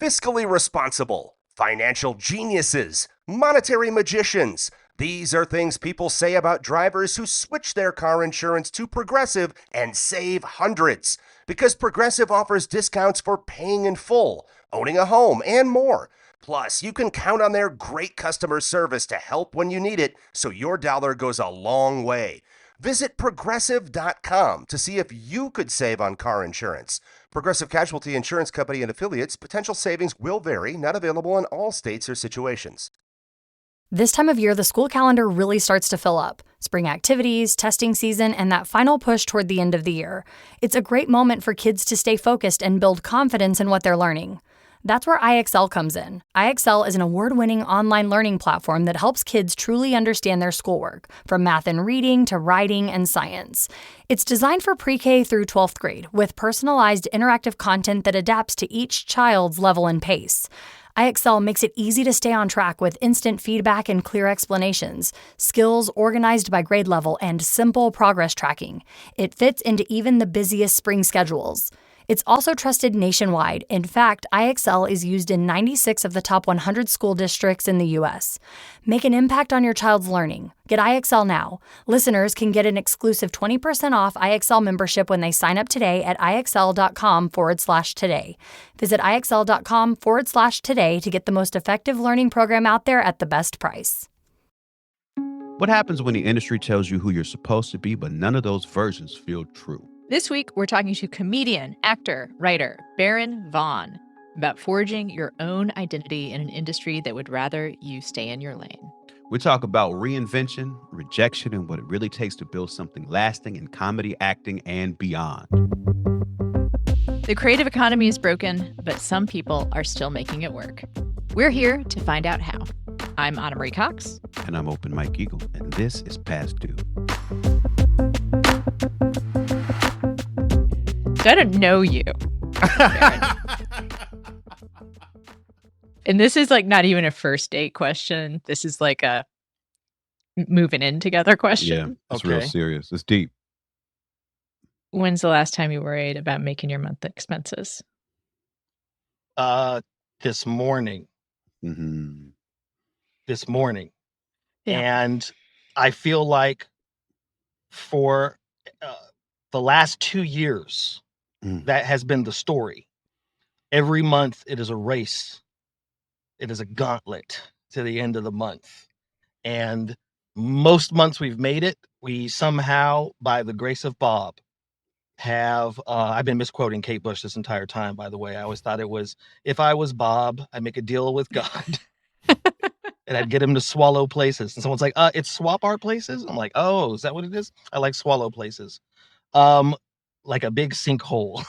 fiscally responsible, financial geniuses, monetary magicians. These are things people say about drivers who switch their car insurance to Progressive and save hundreds. Because Progressive offers discounts for paying in full, owning a home, and more. Plus, you can count on their great customer service to help when you need it, so your dollar goes a long way. Visit progressive.com to see if you could save on car insurance. Progressive Casualty Insurance Company and affiliates. Potential savings will vary, not available in all states or situations. This time of year, the school calendar really starts to fill up. Spring activities, testing season, and that final push toward the end of the year. It's a great moment for kids to stay focused and build confidence in what they're learning. That's where IXL comes in. IXL is an award-winning online learning platform that helps kids truly understand their schoolwork, from math and reading to writing and science. It's designed for pre-K through 12th grade, with personalized interactive content that adapts to each child's level and pace. IXL makes it easy to stay on track with instant feedback and clear explanations, skills organized by grade level, and simple progress tracking. It fits into even the busiest spring schedules. It's also trusted nationwide. In fact, IXL is used in 96 of the top 100 school districts in the U.S. Make an impact on your child's learning. Get IXL now. Listeners can get an exclusive 20% off IXL membership when they sign up today at IXL.com/today. Visit IXL.com/today to get the most effective learning program out there at the best price. What happens when the industry tells you who you're supposed to be, but none of those versions feel true? This week, we're talking to comedian, actor, writer Baron Vaughn about forging your own identity in an industry that would rather you stay in your lane. We talk about reinvention, rejection, and what it really takes to build something lasting in comedy, acting, and beyond. The creative economy is broken, but some people are still making it work. We're here to find out how. I'm Anna Marie Cox. And I'm Open Mike Eagle, and this is Past Due. I don't know you. And this is like not even a first date question. This is like a moving in together question. Yeah, it's real serious. It's deep. When's the last time you worried about making your monthly expenses? This morning. Mm-hmm. This morning. Yeah. And I feel like for the last 2 years, that has been the story. Every month, it is a race. It is a gauntlet to the end of the month. And most months we've made it. We somehow, by the grace of Bob, have, I've been misquoting Kate Bush this entire time, by the way. I always thought it was, if I was Bob, I'd make a deal with God. And I'd get him to swallow places. And someone's like, it's swap our places? I'm like, oh, is that what it is? I like swallow places. Like a big sinkhole,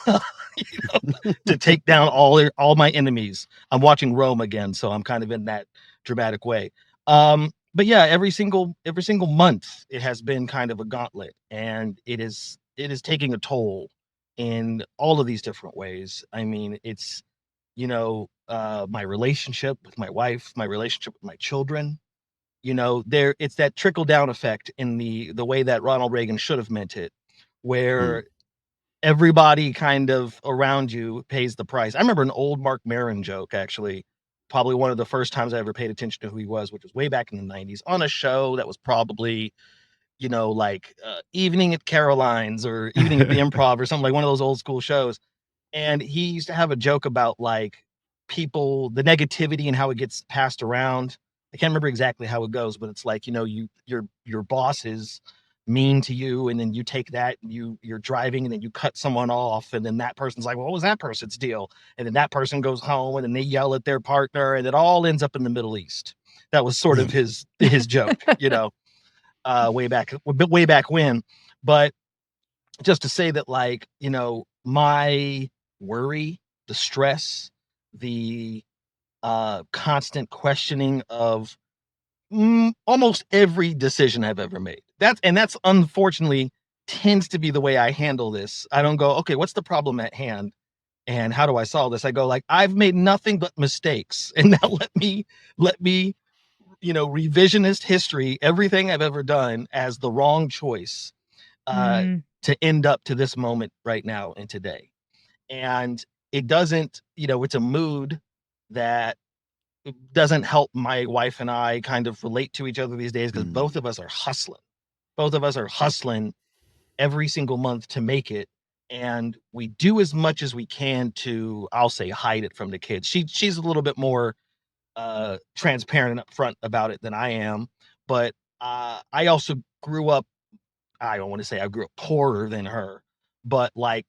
to take down all my enemies. I'm watching Rome again, so I'm kind of in that dramatic way. But yeah, every single month it has been kind of a gauntlet, and it is taking a toll in all of these different ways. I mean, it's my relationship with my wife, my relationship with my children. It's that trickle down effect in the way that Ronald Reagan should have meant it, where everybody kind of around you pays the price. I remember an old Mark Maron joke, actually, probably one of the first times I ever paid attention to who he was, which was way back in the 90s on a show that was probably, like Evening at Caroline's or Evening at the Improv or something, like one of those old school shows. And he used to have a joke about like people, the negativity and how it gets passed around. I can't remember exactly how it goes, but it's like, your boss is mean to you, and then you take that and you're driving and then you cut someone off, and then that person's like, well, what was that person's deal? And then that person goes home and then they yell at their partner, and it all ends up in the Middle East. That was sort of his joke, way back when. But just to say that, like, my worry, the stress, the constant questioning of almost every decision I've ever made. That's unfortunately tends to be the way I handle this. I don't go, okay, what's the problem at hand and how do I solve this? I go like, I've made nothing but mistakes, and now let me revisionist history everything I've ever done as the wrong choice to end up to this moment right now and today. And it doesn't, it's a mood that doesn't help my wife and I kind of relate to each other these days because both of us are hustling. Both of us are hustling every single month to make it. And we do as much as we can to, I'll say, hide it from the kids. She's a little bit more transparent and upfront about it than I am. But I also grew up, I don't want to say I grew up poorer than her, but like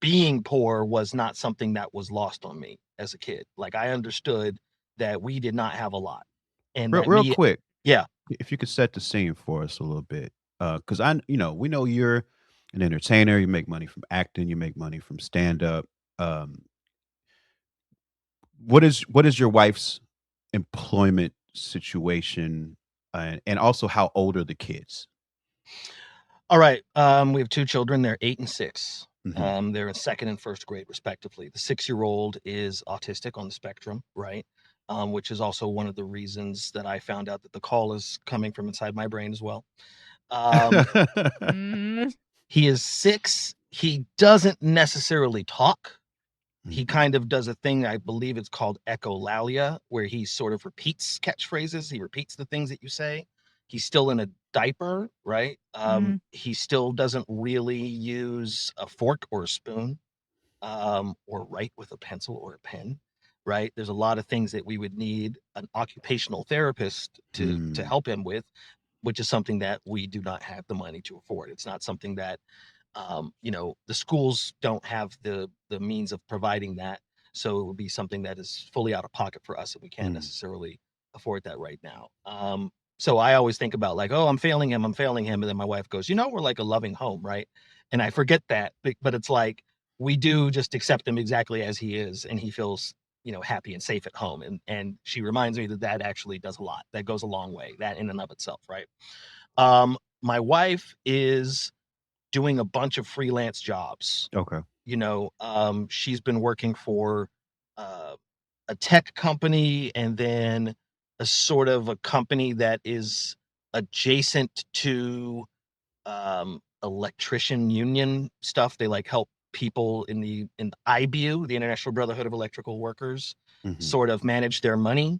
being poor was not something that was lost on me as a kid. Like I understood that we did not have a lot and Real, that real me, quick, yeah. if you could set the scene for us a little bit, because we know you're an entertainer. You make money from acting. You make money from stand up. Um, what is your wife's employment situation, and also how old are the kids? All right. We have two children. They're 8 and 6. Hmm. They're in second and first grade, respectively. The 6-year-old is autistic on the spectrum, right? Which is also one of the reasons that I found out that the call is coming from inside my brain as well. Um, Mm, he is 6. He doesn't necessarily talk. He Mhm. kind of does a thing, I believe it's called echolalia, where he sort of repeats catchphrases. He repeats the things that you say. He's still in a diaper, right? mm, He still doesn't really use a fork or a spoon, or write with a pencil or a pen, right? There's a lot of things that we would need an occupational therapist to Mm. help him with, which is something that we do not have the money to afford. It's not something that the schools don't have the means of providing that, so it would be something that is fully out of pocket for us, and we can't Mm. necessarily afford that right now. So I always think about like, oh, I'm failing him, and then my wife goes, we're like a loving home, right? And I forget that, but it's like we do just accept him exactly as he is, and he feels happy and safe at home, and she reminds me that that actually does a lot. That goes a long way. That in and of itself, right? My wife is doing a bunch of freelance jobs. Okay. She's been working for uh, a tech company and then a sort of a company that is adjacent to electrician union stuff. They like help people in the IBU, the International Brotherhood of Electrical Workers, Hmm. sort of manage their money.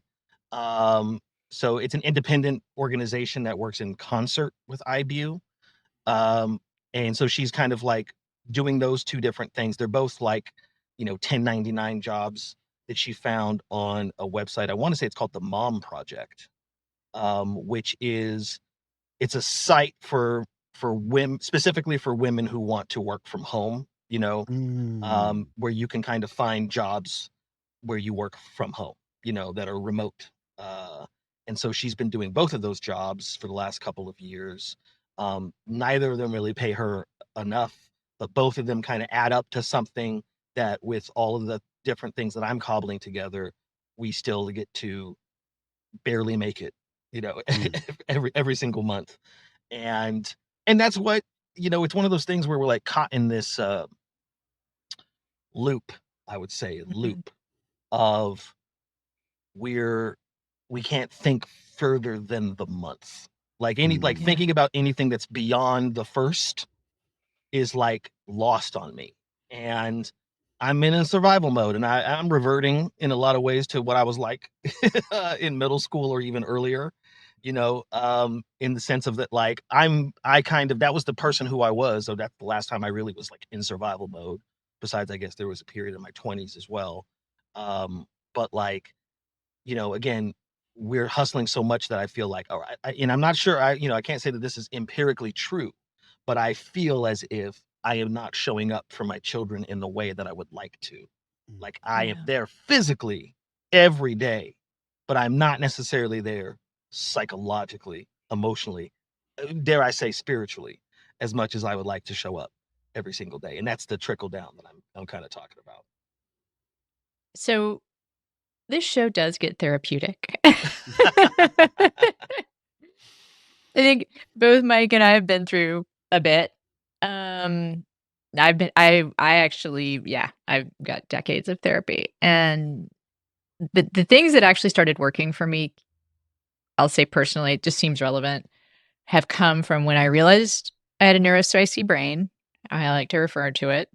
Um, so it's an independent organization that works in concert with IBU. Um, and so she's kind of like doing those two different things. They're both like, 1099 jobs that she found on a website. I want to say it's called the Mom Project, which is it's a site for women, specifically for women who want to work from home, Mm. where you can kind of find jobs where you work from home, that are remote. Uh, and so she's been doing both of those jobs for the last couple of years. Neither of them really pay her enough, but both of them kind of add up to something that, with all of the different things that I'm cobbling together, we still get to barely make it, Mm. every single month. And and that's what, it's one of those things where we're like caught in this loop, I would say, mhm. loop of we're we can't think further than the month. Like Mm. Yeah. thinking about anything that's beyond the first is like lost on me. And I'm in a survival mode and I'm reverting in a lot of ways to what I was like in middle school or even earlier, in the sense of that, like I kind of that was the person who I was. So that's the last time I really was like in survival mode. Besides, I guess there was a period in my 20s as well. But like, again, we're hustling so much that I feel like, all right, and I'm not sure, I can't say that this is empirically true, but I feel as if I am not showing up for my children in the way that I would like to. Mm. Like I am Yeah. there physically every day, but I'm not necessarily there psychologically, emotionally, dare I say spiritually, as much as I would like to show up every single day. And that's the trickle down that I'm kind of talking about. So this show does get therapeutic. I think both Mike and I have been through a bit. Um, I actually, yeah, I've got decades of therapy, and the things that actually started working for me, I'll say personally, it just seems relevant, have come from when I realized I had a neurospicy brain. I like to refer to it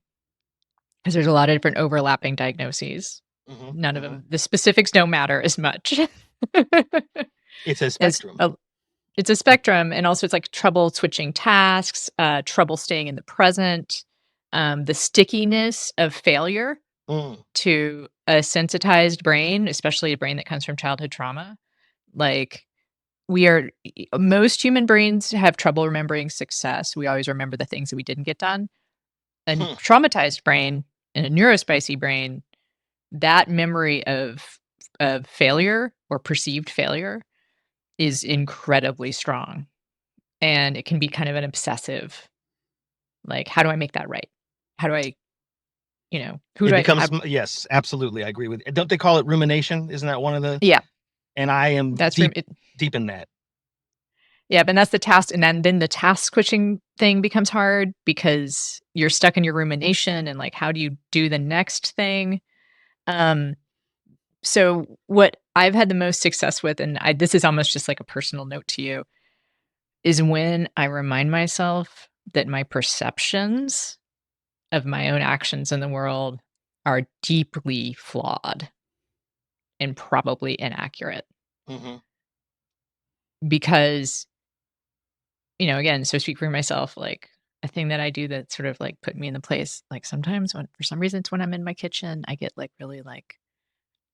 because there's a lot of different overlapping diagnoses. None of them. The specifics don't matter as much. It's a spectrum. It's a spectrum, and also it's like trouble switching tasks, trouble staying in the present, the stickiness of failure to a sensitized brain, especially a brain that comes from childhood trauma. Like most human brains have trouble remembering success. We always remember the things that we didn't get done. A traumatized brain and a neurospicy brain, that memory of failure or perceived failure is incredibly strong. And it can be kind of an obsessive, like, how do I make that right? How do I, who do yes, absolutely. I agree with it. Don't they call it rumination? Isn't that one of the? Yeah. And I am deep in that. Yeah, but that's the task. And then the task switching thing becomes hard because you're stuck in your rumination and like, how do you do the next thing? So what I've had the most success with, and this is almost just like a personal note to you, is when I remind myself that my perceptions of my own actions in the world are deeply flawed and probably inaccurate. Because, again, so speak for myself, like a thing that I do that sort of like put me in the place, like sometimes for some reason, it's when I'm in my kitchen, I get like really like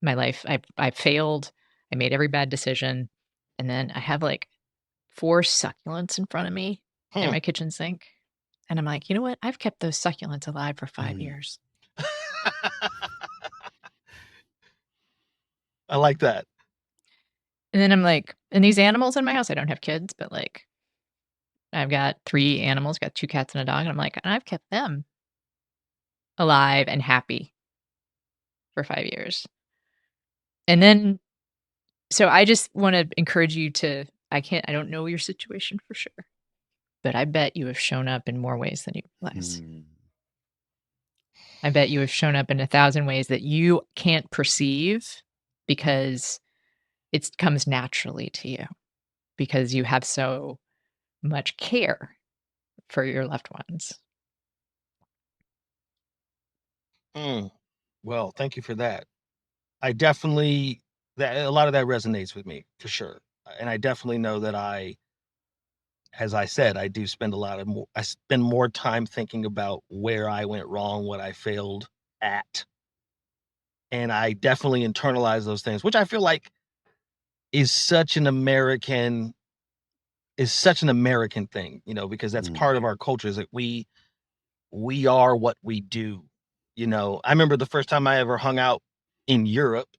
my life, I failed, I made every bad decision. And then I have like 4 succulents in front of me in my kitchen sink. And I'm like, you know what? I've kept those succulents alive for 5 years. I like that. And then I'm like, and these animals in my house, I don't have kids, but like I've got 3 animals, got 2 cats and a dog. And I'm like, and I've kept them alive and happy for 5 years. And then, so I just want to encourage you to, I don't know your situation for sure, but I bet you have shown up in more ways than you realize. I bet you have shown up in 1,000 ways that you can't perceive because it comes naturally to you, because you have so much care for your loved ones. Well, thank you for that. I definitely, a lot of that resonates with me for sure. And I definitely know that as I said, I do spend I spend more time thinking about where I went wrong, what I failed at. And I definitely internalize those things, which I feel like is such an American thing, because that's part of our culture, is that we are what we do. I remember the first time I ever hung out in Europe,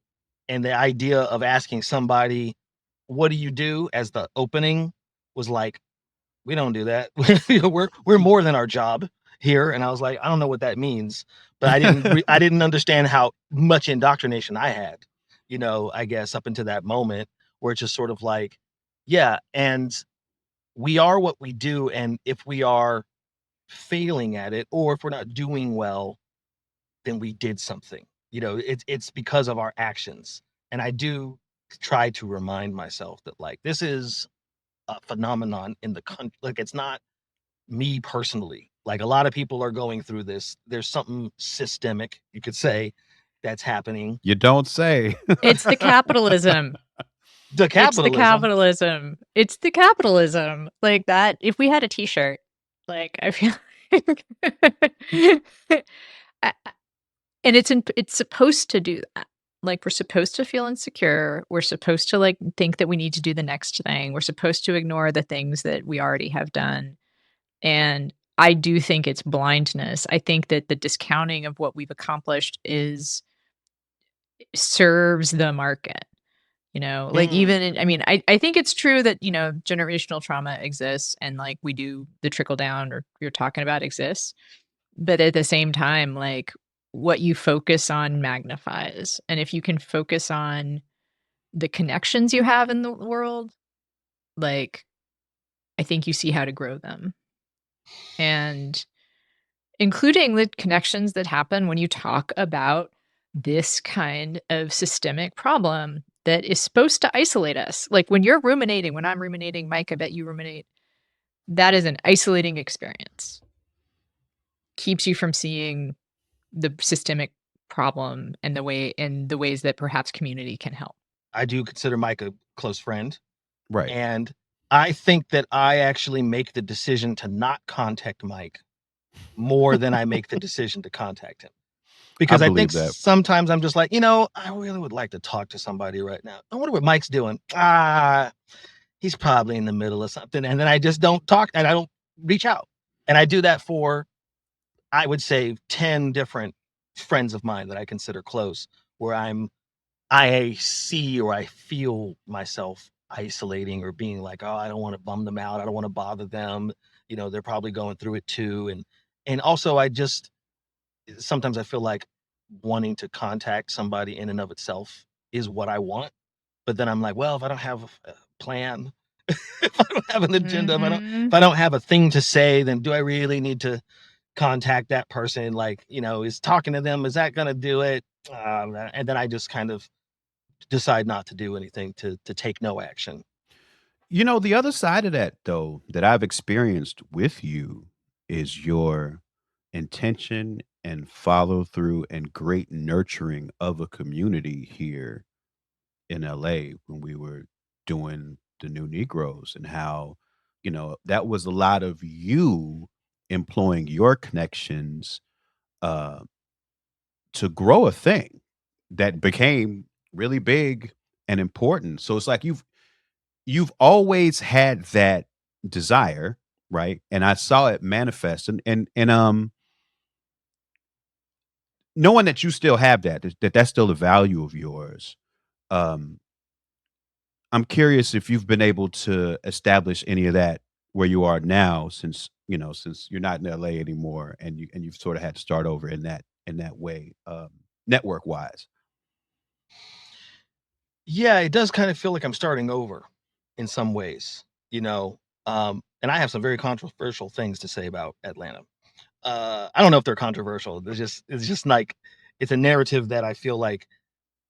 and the idea of asking somebody, what do you do, as the opening was like, we don't do that. We're more than our job here. And I was like, I don't know what that means, but I didn't understand how much indoctrination I had, I guess up until that moment, where it's just sort of like, yeah. And we are what we do. And if we are failing at it, or if we're not doing well, then we did something. It's because of our actions. And I do try to remind myself that, like, this is a phenomenon in the country. Like, it's not me personally. Like, a lot of people are going through this. There's something systemic, you could say, that's happening. You don't say. It's the capitalism. It's the capitalism. It's the capitalism. Like that. If we had a T-shirt, like, I feel like and it's supposed to do that. Like, we're supposed to feel insecure. We're supposed to like think that we need to do the next thing. We're supposed to ignore the things that we already have done. And I do think it's blindness. I think that the discounting of what we've accomplished serves the market. Like, even I think it's true that, generational trauma exists, and like we do, the trickle down or you're talking about exists. But at the same time, like, what you focus on magnifies. And if you can focus on the connections you have in the world, like, I think you see how to grow them. And including the connections that happen when you talk about this kind of systemic problem that is supposed to isolate us. Like, when you're ruminating, when I'm ruminating, Mike, I bet you ruminate. That is an isolating experience. Keeps you from seeing the systemic problem and the ways that perhaps community can help. I do consider Mike a close friend, Right. and I think that I actually make the decision to not contact Mike more than I make the decision to contact him. I Because I think believe that. sometimes I'm just like, I really would like to talk to somebody right now. I wonder what Mike's doing. He's probably in the middle of something. And then I just don't talk and I don't reach out. And I do that for, I would say, 10 different friends of mine that I consider close, where I see or I feel myself isolating or being like, oh, I don't want to bum them out. I don't want to bother them. They're probably going through it too. And also sometimes I feel like wanting to contact somebody in and of itself is what I want. But then I'm like, well, if I don't have a plan, if I don't have an agenda, if I don't have a thing to say, then do I really need to contact that person? Like, is talking to them, is that going to do it? And then I just kind of decide not to do anything, to take no action. The other side of that, though, that I've experienced with you is your intention and follow through and great nurturing of a community here in LA when we were doing the New Negroes, and how, that was a lot of you employing your connections uh, to grow a thing that became really big and important. So it's like you've always had that desire, right? And I saw it manifest, and knowing that you still have that's still a value of yours. um I'm curious if you've been able to establish any of that where you are now, since you're not in LA anymore, and you've sort of had to start over in that way, network wise. Yeah, it does kind of feel like I'm starting over in some ways, and I have some very controversial things to say about Atlanta. I don't know if they're controversial. It's just like it's a narrative that I feel like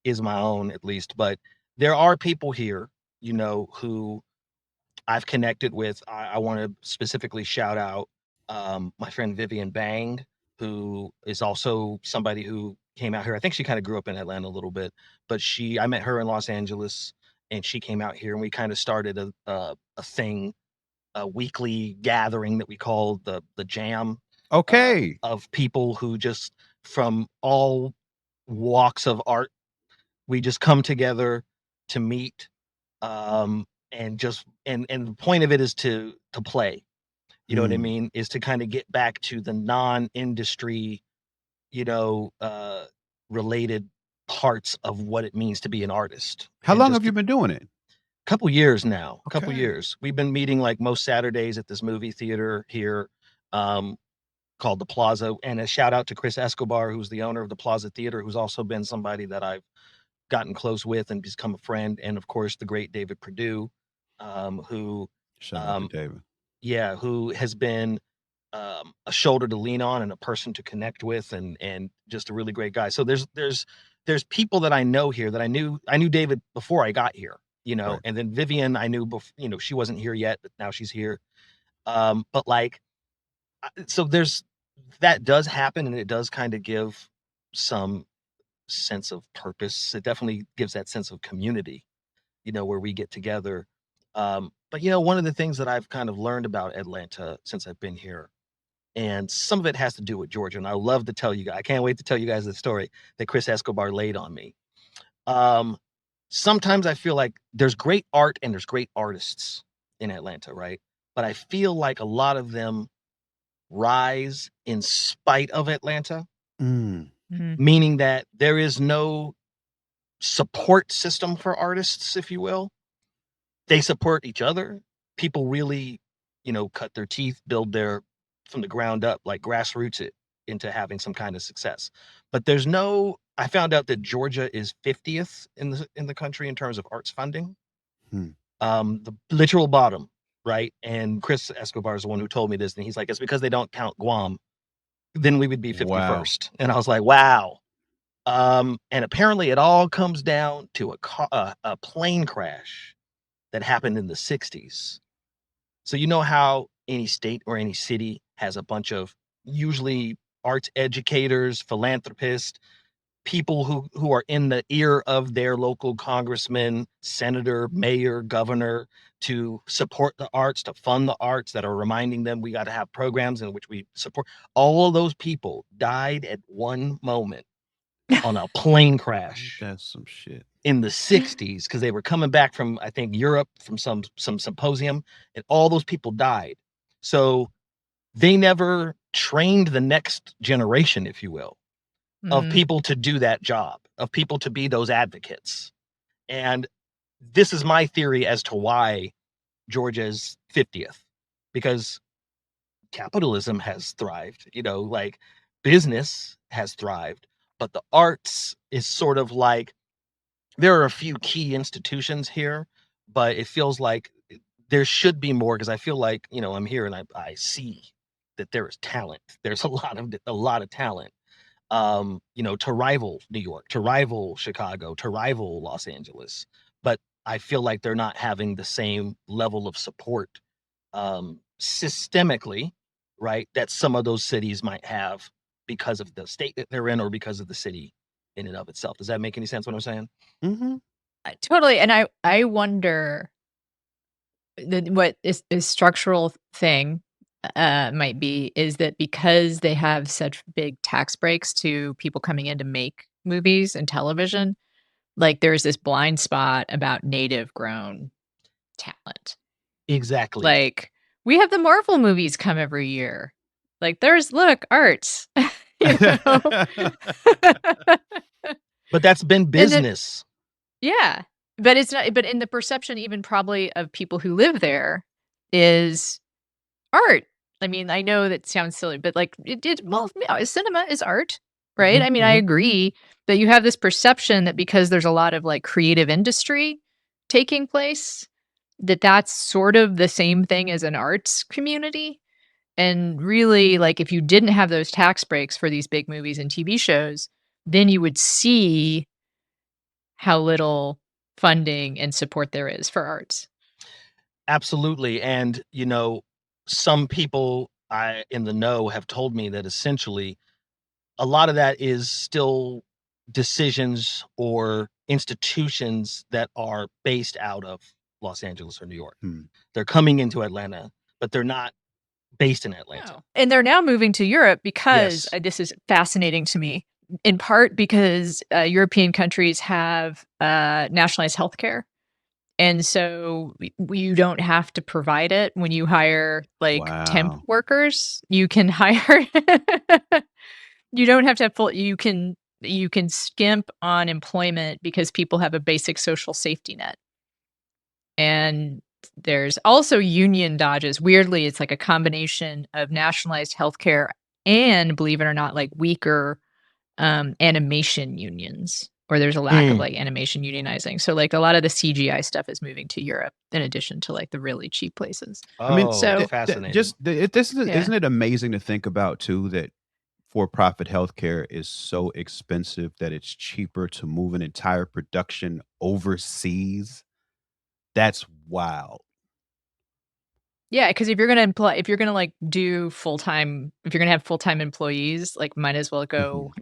is my own, at least. But there are people here, who I've connected with. I want to specifically shout out my friend Vivian Bang, who is also somebody who came out here. I think she kind of grew up in Atlanta a little bit, but I met her in Los Angeles, and she came out here, and we kind of started a thing, a weekly gathering that we called the Jam, Okay. of people who just from all walks of art. We just come together to meet, and the point of it is to play. You know what I Mm. mean? Is to kind of get back to the non-industry, you know, uh, related parts of what it means to be an artist, How and long just have you been doing it? couple years now. Couple Okay. years. We've been meeting like most Saturdays at this movie theater here, um, called the Plaza. And a shout out to Chris Escobar, who's the owner of the Plaza Theater, who's also been somebody that I've gotten close with and become a friend. And of course, the great David Perdue, who, Shout out to um, David. yeah, who has been, a shoulder to lean on and a person to connect with, and just a really great guy. So there's people that I know here that I knew David before I got here, Right. and then Vivian I knew before, she wasn't here yet, but now she's here. But like, so there's that does happen, and it does kind of give some sense of purpose. It definitely gives that sense of community, where we get together. But one of the things that I've kind of learned about Atlanta since I've been here, and some of it has to do with Georgia, and I love to tell you guys, I can't wait to tell you guys the story that Chris Escobar laid on me. Um, Sometimes I feel like there's great art and there's great artists in Atlanta, right? But I feel like a lot of them rise in spite of Atlanta, Mm. Mhm. meaning that there is no support system for artists, if you will. They support each other. People really, cut their teeth, build their from the ground up, like grassroots it into having some kind of success. But there's no I found out that Georgia is 50th in the country in terms of arts funding. Hmm. The literal bottom, right? And Chris Escobar is the one who told me this, and he's like, it's because they don't count Guam, then we would be Wow. 51st. And I was like, wow. And apparently it all comes down to a plane crash that happened in the 60s. So you know how any state or any city has a bunch of usually arts educators, philanthropists, people who are in the ear of their local congressman, senator, mayor, governor to support the arts, to fund the arts, that are reminding them we got to have programs in which we support. All of those people died at one moment on a plane crash That's some shit. in the 60s because they were coming back from, I think, Europe from some symposium, and all those people died. So they never trained the next generation, if you will, of people to do that job, of people to be those advocates. And this is my theory as to why Georgia's 50th, because capitalism has thrived, like business has thrived, but the arts is sort of like, there are a few key institutions here, but it feels like there should be more, because I feel like, I'm here and I see that there is talent. There's a lot of talent. To rival New York, to rival Chicago, to rival Los Angeles. But I feel like they're not having the same level of support systemically, right, that some of those cities might have because of the state that they're in or because of the city in and of itself. Does that make any sense what I'm saying? Mm-hmm. Totally. And I wonder what is structural thing might be is that because they have such big tax breaks to people coming in to make movies and television, like there's this blind spot about native grown talent. Exactly. Like we have the Marvel movies come every year. Like look, arts. But that's been business. Yeah. But it's not, but in the perception even probably of people who live there is art. I mean, I know that sounds silly, but like cinema is art, right? Mhm, I mean, I agree that you have this perception that because there's a lot of like creative industry taking place, that's sort of the same thing as an arts community. And really, like, if you didn't have those tax breaks for these big movies and TV shows, then you would see how little funding and support there is for arts. Absolutely. And, some people in the know have told me that essentially a lot of that is still decisions or institutions that are based out of Los Angeles or New York. They're coming into Atlanta, but they're not based in Atlanta. No. And they're now moving to Europe because Yes. this is fascinating to me, in part because European countries have nationalized healthcare. And so you don't have to provide it when you hire temp Wow. workers. You can hire you don't have to have full you can skimp on employment because people have a basic social safety net. And there's also union dodges. Weirdly, it's like a combination of nationalized healthcare and, believe it or not, like weaker animation unions, or there's a lack of like animation unionizing. So like a lot of the CGI stuff is moving to Europe in addition to like the really cheap places. I mean, so fascinating. Isn't it amazing to think about too that for-profit healthcare is so expensive that it's cheaper to move an entire production overseas? That's wild. Yeah, because if you're gonna like do full-time, if you're gonna have full-time employees, like might as well go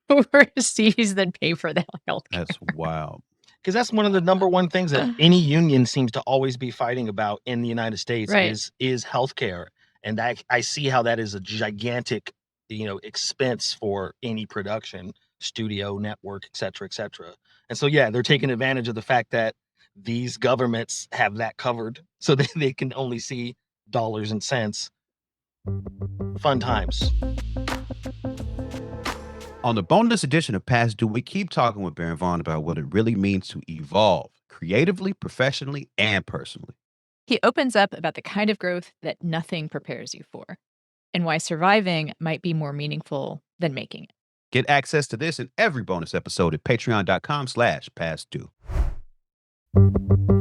overseas than pay for the healthcare. That's wild. Because that's one of the number one things that any union seems to always be fighting about in the United States is healthcare. And I see how that is a gigantic, expense for any production, studio, network, et cetera, et cetera. And so, yeah, they're taking advantage of the fact that these governments have that covered so that they can only see dollars and cents. Fun times. On the bonus edition of Past Due, we keep talking with Baron Vaughn about what it really means to evolve creatively, professionally, and personally. He opens up about the kind of growth that nothing prepares you for, and why surviving might be more meaningful than making it. Get access to this and every bonus episode at patreon.com/pastdue.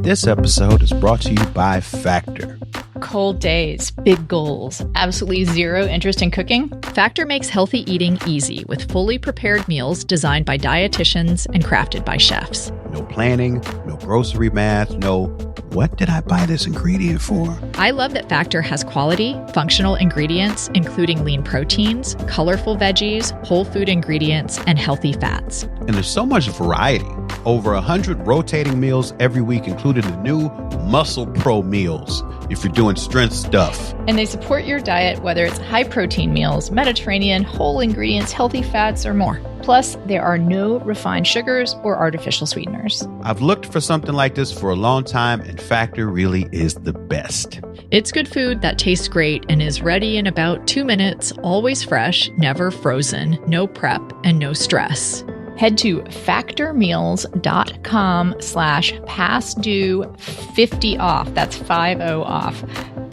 This episode is brought to you by Factor. Cold days, big goals, absolutely zero interest in cooking? Factor makes healthy eating easy with fully prepared meals designed by dietitians and crafted by chefs. No planning, no grocery math, no what did I buy this ingredient for? I love that Factor has quality, functional ingredients, including lean proteins, colorful veggies, whole food ingredients, and healthy fats. And there's so much variety. Over 100 rotating meals every week, including the new Muscle Pro meals, if you're doing strength stuff. And they support your diet, whether it's high protein meals, Mediterranean, whole ingredients, healthy fats, or more. Plus, there are no refined sugars or artificial sweeteners. I've looked for something like this for a long time, and Factor really is the best. It's good food that tastes great and is ready in about 2 minutes, always fresh, never frozen, no prep, and no stress. Head to factormeals.com/pastdue50off. That's 50 off.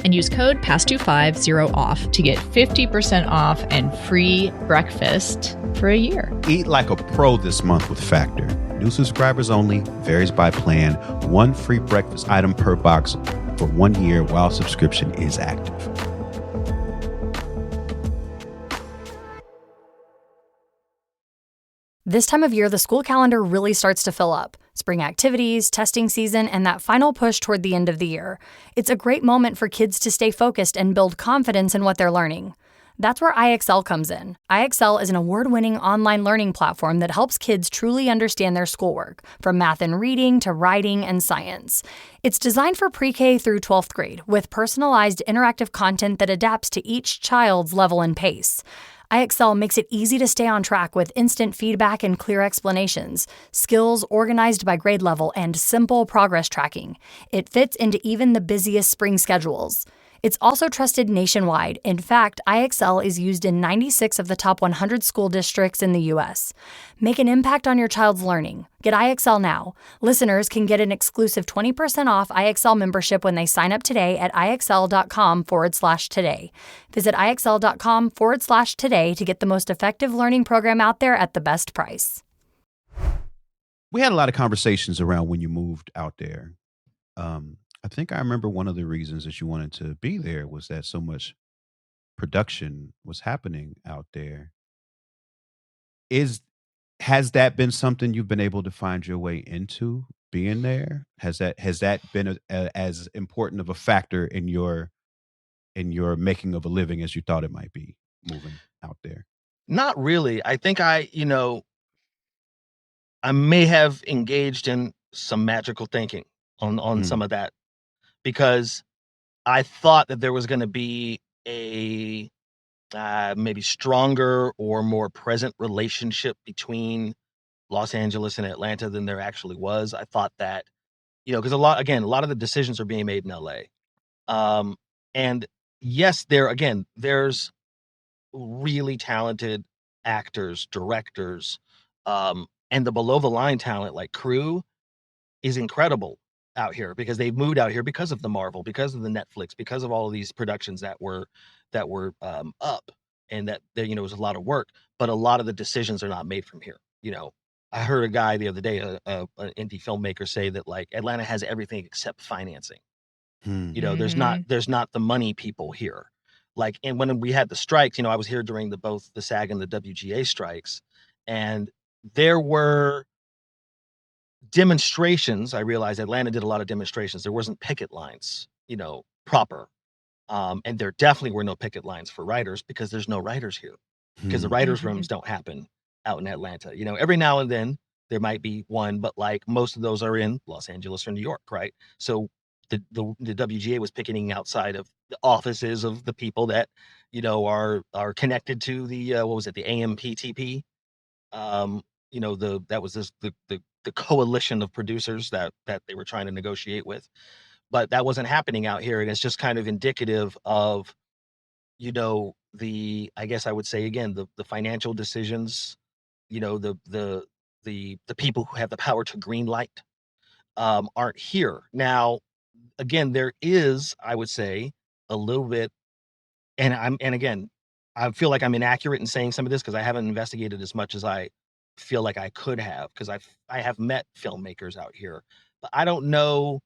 And use code PASSDUE50OFF to get 50% off and free breakfast for a year. Eat like a pro this month with Factor. New subscribers only, varies by plan. One free breakfast item per box for 1 year while subscription is active. This time of year, the school calendar really starts to fill up. Spring activities, testing season, and that final push toward the end of the year. It's a great moment for kids to stay focused and build confidence in what they're learning. That's where IXL comes in. IXL is an award-winning online learning platform that helps kids truly understand their schoolwork, from math and reading to writing and science. It's designed for pre-K through 12th grade, with personalized interactive content that adapts to each child's level and pace. IXL makes it easy to stay on track with instant feedback and clear explanations, skills organized by grade level, and simple progress tracking. It fits into even the busiest spring schedules. It's also trusted nationwide. In fact, IXL is used in 96 of the top 100 school districts in the U.S. Make an impact on your child's learning. Get IXL now. Listeners can get an exclusive 20% off IXL membership when they sign up today at IXL.com/today. Visit IXL.com/today to get the most effective learning program out there at the best price. We had a lot of conversations around when you moved out there. I think I remember one of the reasons that you wanted to be there was that so much production was happening out there. Has that been something you've been able to find your way into being there? Has that been as important of a factor in your making of a living as you thought it might be moving out there? Not really. I think I may have engaged in some magical thinking on some of that, because I thought that there was going to be a maybe stronger or more present relationship between Los Angeles and Atlanta than there actually was. I thought that, because a lot of the decisions are being made in LA. And yes, there's really talented actors, directors, and the below the line talent like crew is incredible out here, because they've moved out here because of the Marvel, because of the Netflix, because of all of these productions that were up, and that there was a lot of work, but a lot of the decisions are not made from here. I heard a guy the other day, an indie filmmaker, say that like Atlanta has everything except financing. There's not the money people here. Like, and when we had the strikes, I was here during both the SAG and the WGA strikes, and there were demonstrations. I realized Atlanta did a lot of demonstrations. There wasn't picket lines, proper. And there definitely were no picket lines for writers, because there's no writers here, because the writers' rooms don't happen out in Atlanta. Every now and then there might be one, but like most of those are in Los Angeles or New York, right? So the WGA was picketing outside of the offices of the people that are connected to the what was it, the AMPTP? That was the coalition of producers that they were trying to negotiate with, but that wasn't happening out here. And it's just kind of indicative of, I guess I would say again, the financial decisions, the people who have the power to green light aren't here. Now, again, there is, I would say, a little bit, and again, I feel like I'm inaccurate in saying some of this because I haven't investigated as much as I feel like I could have, because I have met filmmakers out here, but I don't know,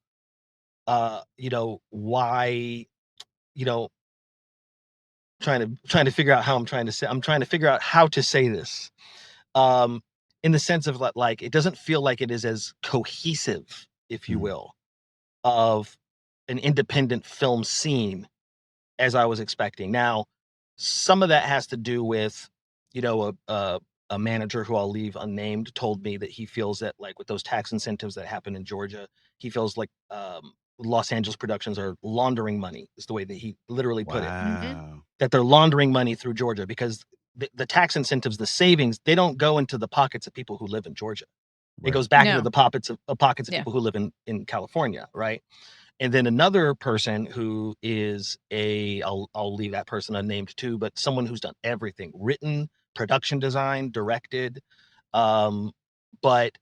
why, you know, trying to figure out how I'm trying to figure out how to say this, in the sense of like it doesn't feel like it is as cohesive if you will, of an independent film scene as I was expecting. Now, some of that has to do with, you know, a manager who I'll leave unnamed told me that he feels that, like, with those tax incentives that happen in Georgia, he feels like Los Angeles productions are laundering money, is the way that he literally put it. Wow. That they're laundering money through Georgia because the tax incentives, the savings, they don't go into the pockets of people who live in Georgia. It Right. goes back into No. the pockets of Yeah. people who live in California, right? And then another person who is I'll leave that person unnamed too, but someone who's done everything, written, production design, directed. But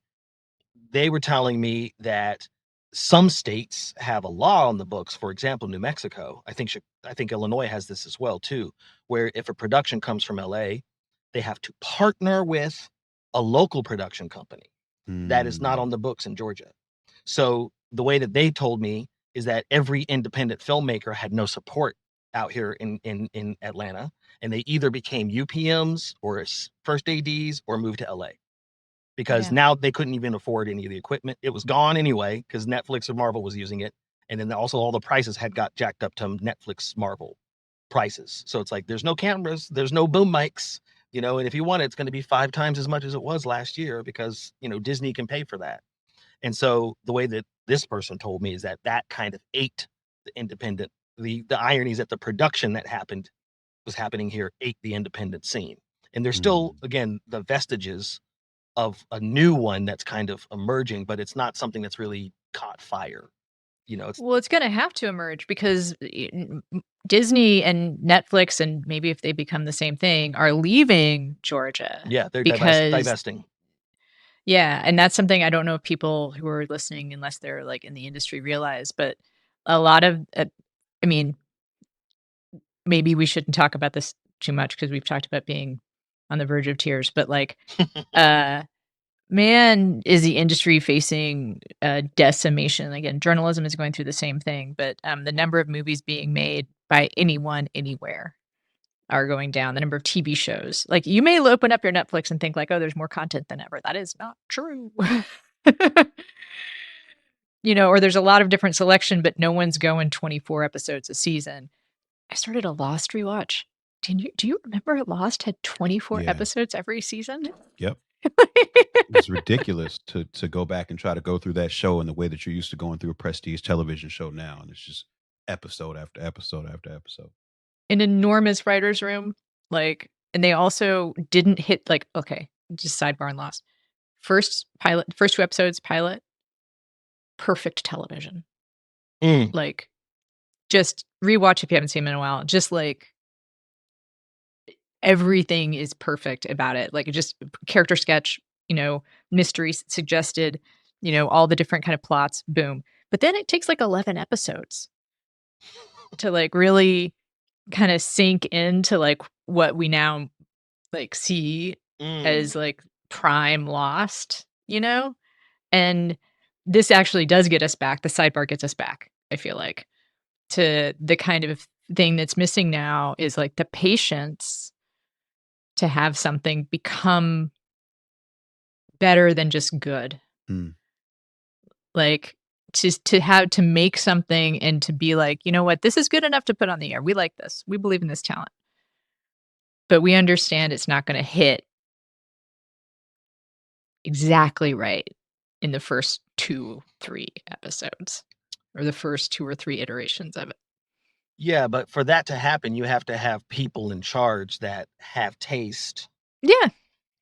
they were telling me that some states have a law on the books. For example, New Mexico, I think Illinois has this as well too, where if a production comes from LA, they have to partner with a local production company that is not on Mm. the books in Georgia. So the way that they told me is that every independent filmmaker had no support out here in Atlanta, and they either became UPMs or first ADs or moved to LA because Yeah. now they couldn't even afford any of the equipment. It was gone anyway because Netflix or Marvel was using it, and then also all the prices had got jacked up to Netflix Marvel prices. So it's like there's no cameras, there's no boom mics, you know, and if you want it, it's going to be 5 times as much as it was last year because, you know, Disney can pay for that. And so the way that this person told me is that that kind of ate the independent. The irony is that the production that was happening here ate the independent scene. And there's still, Mm. again, the vestiges of a new one that's kind of emerging, but it's not something that's really caught fire. You know, it's Well, it's gonna have to emerge because Disney and Netflix, and maybe if they become the same thing, are leaving Georgia yeah, they're because divesting. yeah, and that's something I don't know if people who are listening, unless they're like in the industry, realize. But a lot of, I mean, maybe we shouldn't talk about this too much because we've talked about being on the verge of tears. But like, uh, man, is the industry facing decimation. Again, journalism is going through the same thing, but the number of movies being made by anyone, anywhere are going down. The number of TV shows. Like, you may open up your Netflix and think like, "Oh, there's more content than ever." That is not true. You know, or there's a lot of different selection, but no one's going 24 episodes a season. I started a Lost rewatch. Do you remember Lost had 24 Yeah. episodes every season? Yep. It's ridiculous to go back and try to go through that show in the way that you're used to going through a prestige television show now, and it's just episode after episode after episode. An enormous writer's room, like, and they also didn't hit, like, okay, just sidebar and Lost. First 2 episodes, pilot, perfect television. Mm. Like, just rewatch if you haven't seen them in a while. Just, like, everything is perfect about it. Like, it just character sketch, you know, mystery suggested, you know, all the different kind of plots, boom. But then it takes, like, 11 episodes to, like, really kinda sink into, like, what we now, like, see Mm. as, like, prime Lost, you know? And this actually does get us back, the sidebar gets us back, I feel like, to the kind of thing that's missing now is, like, the patience to have something become better than just good. Mm. Like, to have to make something and to be like, "You know what? This is good enough to put on the air. We like this. We believe in this talent." But we understand it's not gonna hit exactly right in the first 2, 3 episodes, or the first 2 or 3 iterations of it. Yeah, but for that to happen, you have to have people in charge that have taste Yeah.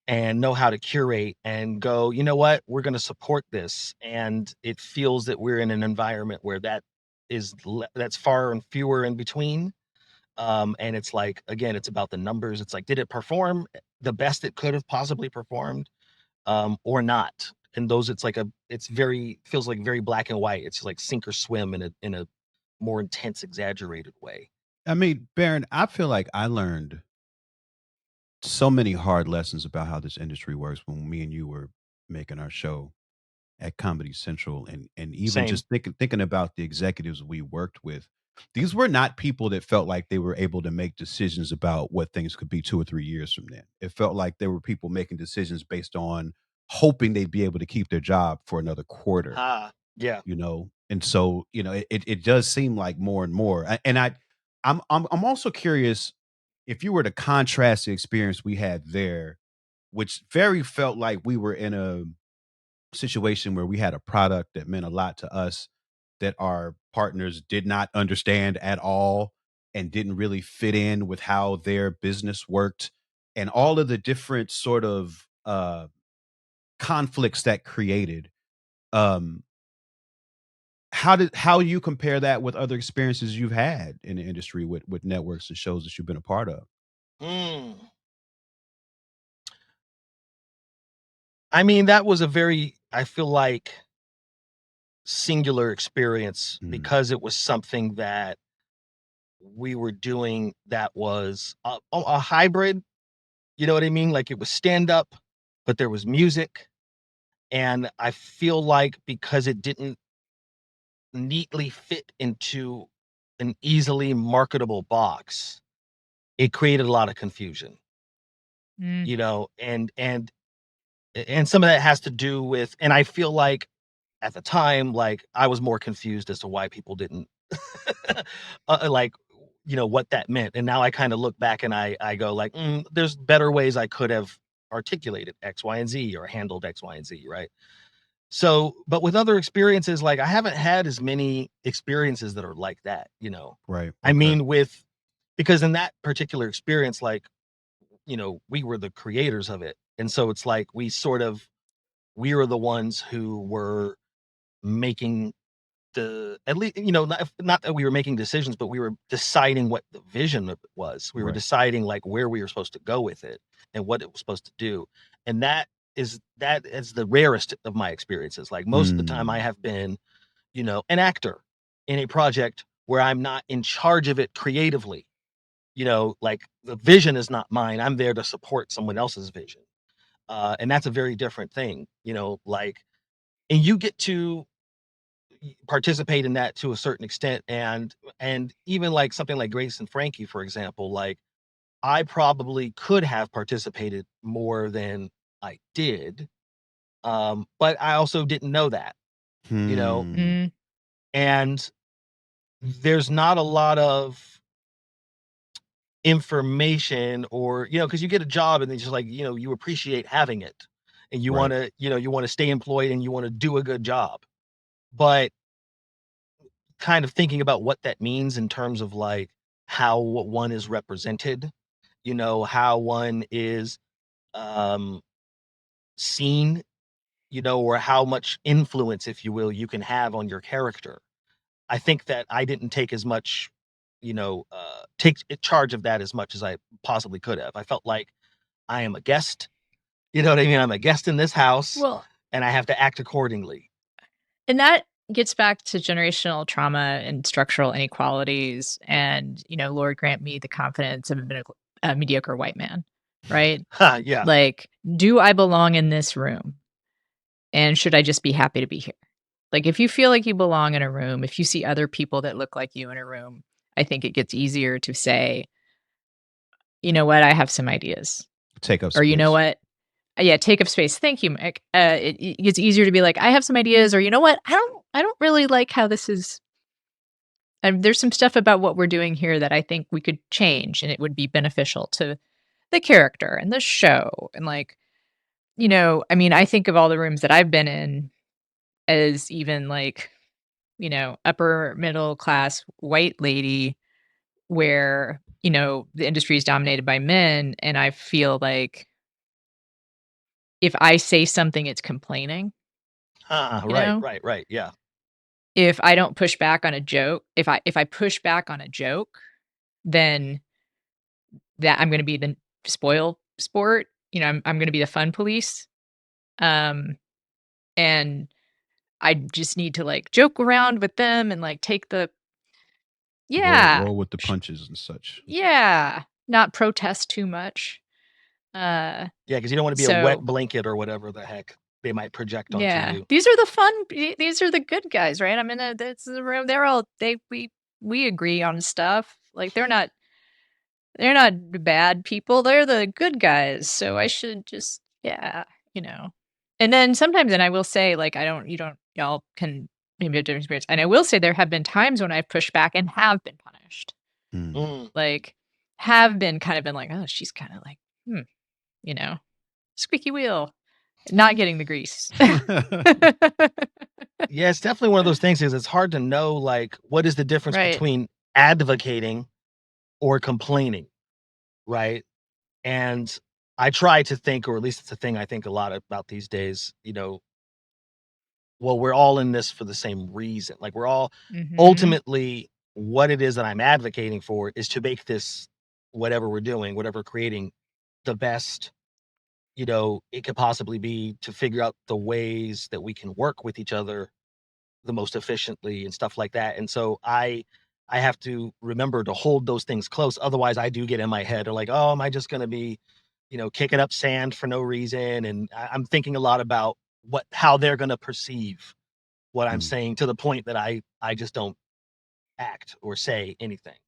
and know how to curate and go, you know what, we're going to support this. And it feels that we're in an environment where that's far and fewer in between. And it's like, again, it's about the numbers. It's like, did it perform the best it could have possibly performed, or not? And those, it's very, feels like very black and white. It's like sink or swim in a more intense, exaggerated way. I mean, Baron, I feel like I learned so many hard lessons about how this industry works when me and you were making our show at Comedy Central, and even Same. just thinking about the executives we worked with. These were not people that felt like they were able to make decisions about what things could be 2 or 3 years from then. It felt like there were people making decisions based on hoping they'd be able to keep their job for another quarter. Ha. Yeah. And so it does seem like more and more. And I'm also curious if you were to contrast the experience we had there, which very felt like we were in a situation where we had a product that meant a lot to us that our partners did not understand at all and didn't really fit in with how their business worked, and all of the different sort of conflicts that created. um how you compare that with other experiences you've had in the industry with networks and shows that you've been a part of? Mm. I mean, that was a very, I feel like, singular experience Mm, because it was something that we were doing that was a hybrid. You know what I mean? Like it was stand up, but there was music. And I feel like because it didn't neatly fit into an easily marketable box, it created a lot of confusion, Mm. and some of that has to do with, and I feel like at the time, like I was more confused as to why people didn't like, what that meant. And now I kind of look back and I go like, there's better ways I could have articulated X, Y, and Z or handled X, Y, and Z, right? So, but with other experiences, like I haven't had as many experiences that are like that. right. I Okay. mean, because in that particular experience, like, we were the creators of it. And so it's like we were the ones who were making at least, not that we were making decisions, but we were deciding what the vision of it was. We were Right. deciding like where we were supposed to go with it and what it was supposed to do. And that is the rarest of my experiences. Like most of the time I Mm, have been, an actor in a project where I'm not in charge of it creatively. Like the vision is not mine. I'm there to support someone else's vision. And that's a very different thing, like, and you get to participate in that to a certain extent. And even like something like Grace and Frankie, for example, like I probably could have participated more than I did. But I also didn't know that, you know, hmm. Mm. and there's not a lot of information, or because you get a job and it's just like, you appreciate having it, and you want Right. to you want to stay employed and you want to do a good job. But kind of thinking about what that means in terms of like how one is represented, how one is um seen, or how much influence, if you will, you can have on your character. I think that I didn't take as much, take charge of that as much as I possibly could have. I felt like I am a guest, you know what I mean? I'm a guest in this house Well, and I have to act accordingly. and that gets back to generational trauma and structural inequalities and, Lord grant me the confidence of a mediocre white man, right? Ha, yeah. Like, do I belong in this room? And should I just be happy to be here? Like, if you feel like you belong in a room, if you see other people that look like you in a room, I think it gets easier to say, you know what, I have some ideas. Take up Or you know space. what, yeah, take up space. Thank you, Mick. It gets easier to be like, I have some ideas, or you know what, I don't really like how this is. There's some stuff about what we're doing here that I think we could change, and it would be beneficial to the character and the show. And like, I mean, I think of all the rooms that I've been in as even like, upper middle class white lady where, the industry is dominated by men. And I feel like if I say something, it's complaining, you Right, know? right, right. Yeah. If I don't push back on a joke, if I push back on a joke, then that I'm gonna be the spoil sport, I'm gonna be the fun police. Um, and I just need to, like, joke around with them and, like, take the yeah, Roll with the sh punches and such. yeah, not protest too much. Uh, Yeah, because you don't want to be a wet so blanket or whatever the heck they might project onto yeah, you. these are the good guys, right? I'm in a that's the room, they're all we agree on stuff. Like, they're not bad people, they're the good guys, so I should just yeah, you know? And then sometimes and I will say, like, I don't you don't y'all can maybe a different experience. And I will say there have been times when I've pushed back and have been punished. Mm. Like, have been kind of been like, "Oh, she's kinda like, you know, squeaky wheel, not getting the grease." Yeah, it's definitely one of those things is it's hard to know, like, what is the difference Right. between advocating or complaining, right? And I try to think, or at least it's a thing I think a lot about these days, well, we're all in this for the same reason. Like, we're all Mhm. ultimately what it is that I'm advocating for is to make this whatever we're doing, whatever we're creating, the best, it could possibly be, to figure out the ways that we can work with each other the most efficiently and stuff like that. And so I have to remember to hold those things close. Otherwise, I do get in my head or like, oh, am I just going to be, kicking up sand for no reason? And I'm thinking a lot about how they're going to perceive what I'm Mm. saying, to the point that I just don't act or say anything.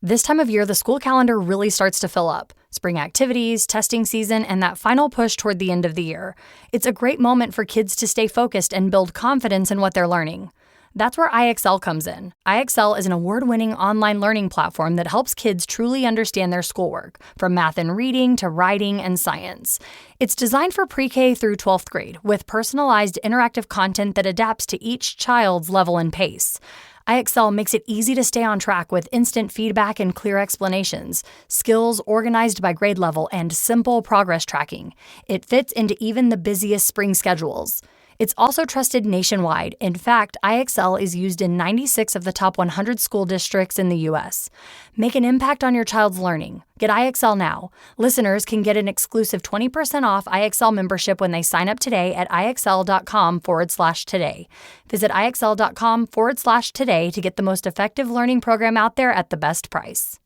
This time of year, the school calendar really starts to fill up. Spring activities, testing season, and that final push toward the end of the year. It's a great moment for kids to stay focused and build confidence in what they're learning. That's where IXL comes in. IXL is an award-winning online learning platform that helps kids truly understand their schoolwork, from math and reading to writing and science. It's designed for pre-K through 12th grade, with personalized interactive content that adapts to each child's level and pace. IXL makes it easy to stay on track with instant feedback and clear explanations, skills organized by grade level, and simple progress tracking. It fits into even the busiest spring schedules. It's also trusted nationwide. In fact, IXL is used in 96 of the top 100 school districts in the U.S. Make an impact on your child's learning. Get IXL now. Listeners can get an exclusive 20% off IXL membership when they sign up today at IXL.com/today. Visit IXL.com/today to get the most effective learning program out there at the best price.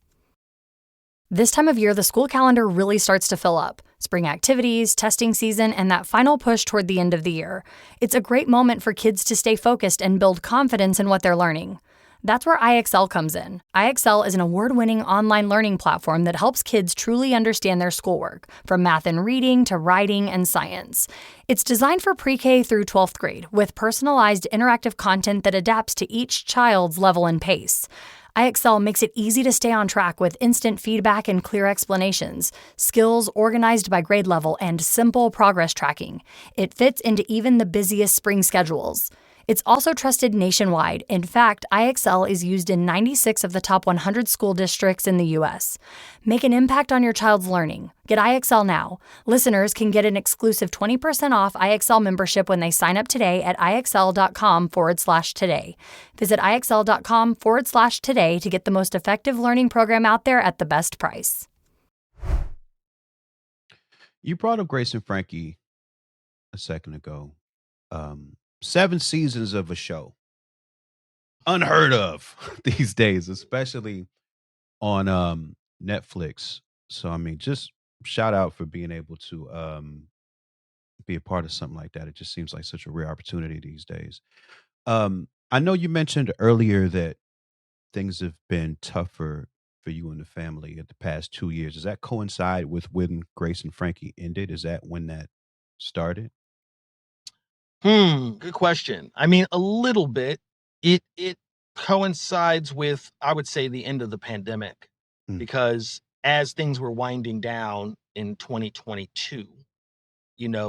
This time of year, the school calendar really starts to fill up. Spring activities, testing season, and that final push toward the end of the year. It's a great moment for kids to stay focused and build confidence in what they're learning. That's where IXL comes in. IXL is an award-winning online learning platform that helps kids truly understand their schoolwork, from math and reading to writing and science. It's designed for pre-K through 12th grade, with personalized interactive content that adapts to each child's level and pace. IXL makes it easy to stay on track with instant feedback and clear explanations, skills organized by grade level, and simple progress tracking. It fits into even the busiest spring schedules. It's also trusted nationwide. In fact, IXL is used in 96 of the top 100 school districts in the U.S. Make an impact on your child's learning. Get IXL now. Listeners can get an exclusive 20% off IXL membership when they sign up today at IXL.com/today. Visit IXL.com/today to get the most effective learning program out there at the best price. You brought up Grace and Frankie a second ago. 7 seasons of a show. Unheard of these days, especially on Netflix. So I mean, just shout out for being able to be a part of something like that. It just seems like such a rare opportunity these days. I know you mentioned earlier that things have been tougher for you and the family in the past 2 years. Does that coincide with when Grace and Frankie ended? Is that when that started? Good question. I mean, a little bit. It coincides with, I would say, the end of the pandemic, Mm. because as things were winding down in 2022,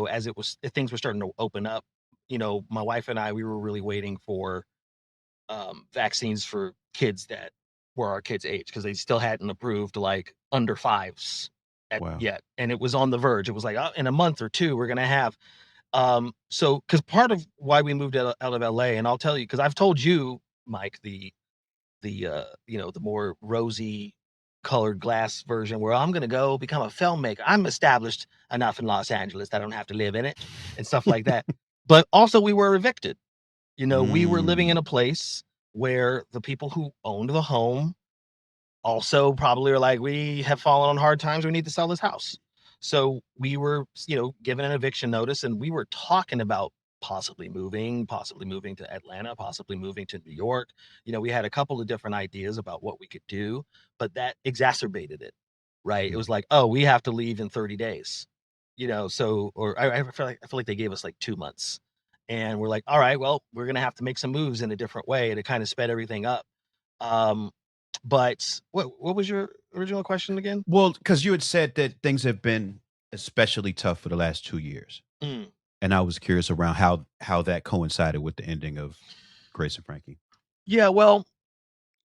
as things were starting to open up, my wife and I, we were really waiting for vaccines for kids that were our kids' age, because they still hadn't approved like under fives Wow. yet, and it was on the verge. It was like, in a month or two, we're gonna have. So, because part of why we moved out of LA, and I'll tell you, because I've told you, Mike, the more rosy colored glass version, where I'm gonna go become a filmmaker. I'm established enough in Los Angeles that I don't have to live in it and stuff like that. But also, we were evicted. We were living in Mm. a place where the people who owned the home also probably are like, we have fallen on hard times. We need to sell this house. So we were, given an eviction notice, and we were talking about possibly moving to Atlanta, possibly moving to New York. We had a couple of different ideas about what we could do, but that exacerbated it, right? It Mm. was like, oh, we have to leave in 30 days, So, or I feel like they gave us like 2 months, and we're like, all right, well, we're gonna have to make some moves in a different way, and it kind of sped everything up. Um, but what was your original question again? Well, because you had said that things have been especially tough for the last 2 years, Mm. and I was curious around how that coincided with the ending of Grace and Frankie. Yeah, well,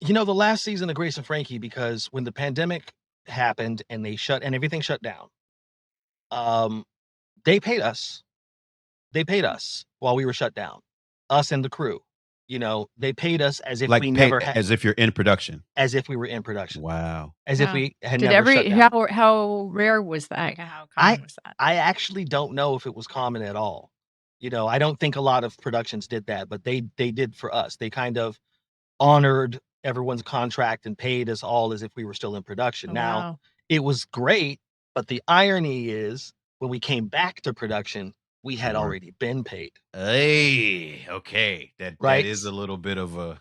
the last season of Grace and Frankie, because when the pandemic happened and everything shut down, um, they paid us. They paid us while we were shut down, us and the crew. They paid us as if we Like pay never had, as if you're in production. as if we were in production, Wow. as if Wow. we had Did never shut down. how rare was that? How I common was that? I actually don't know if it was common at all. I don't think a lot of productions did that, but they did for us. They kind of honored everyone's contract and paid us all as if we were still in production. Oh, Now, wow. it was great, but the irony is when we came back to production, we had Sure. already been paid, Hey, okay. That right? is a little bit of a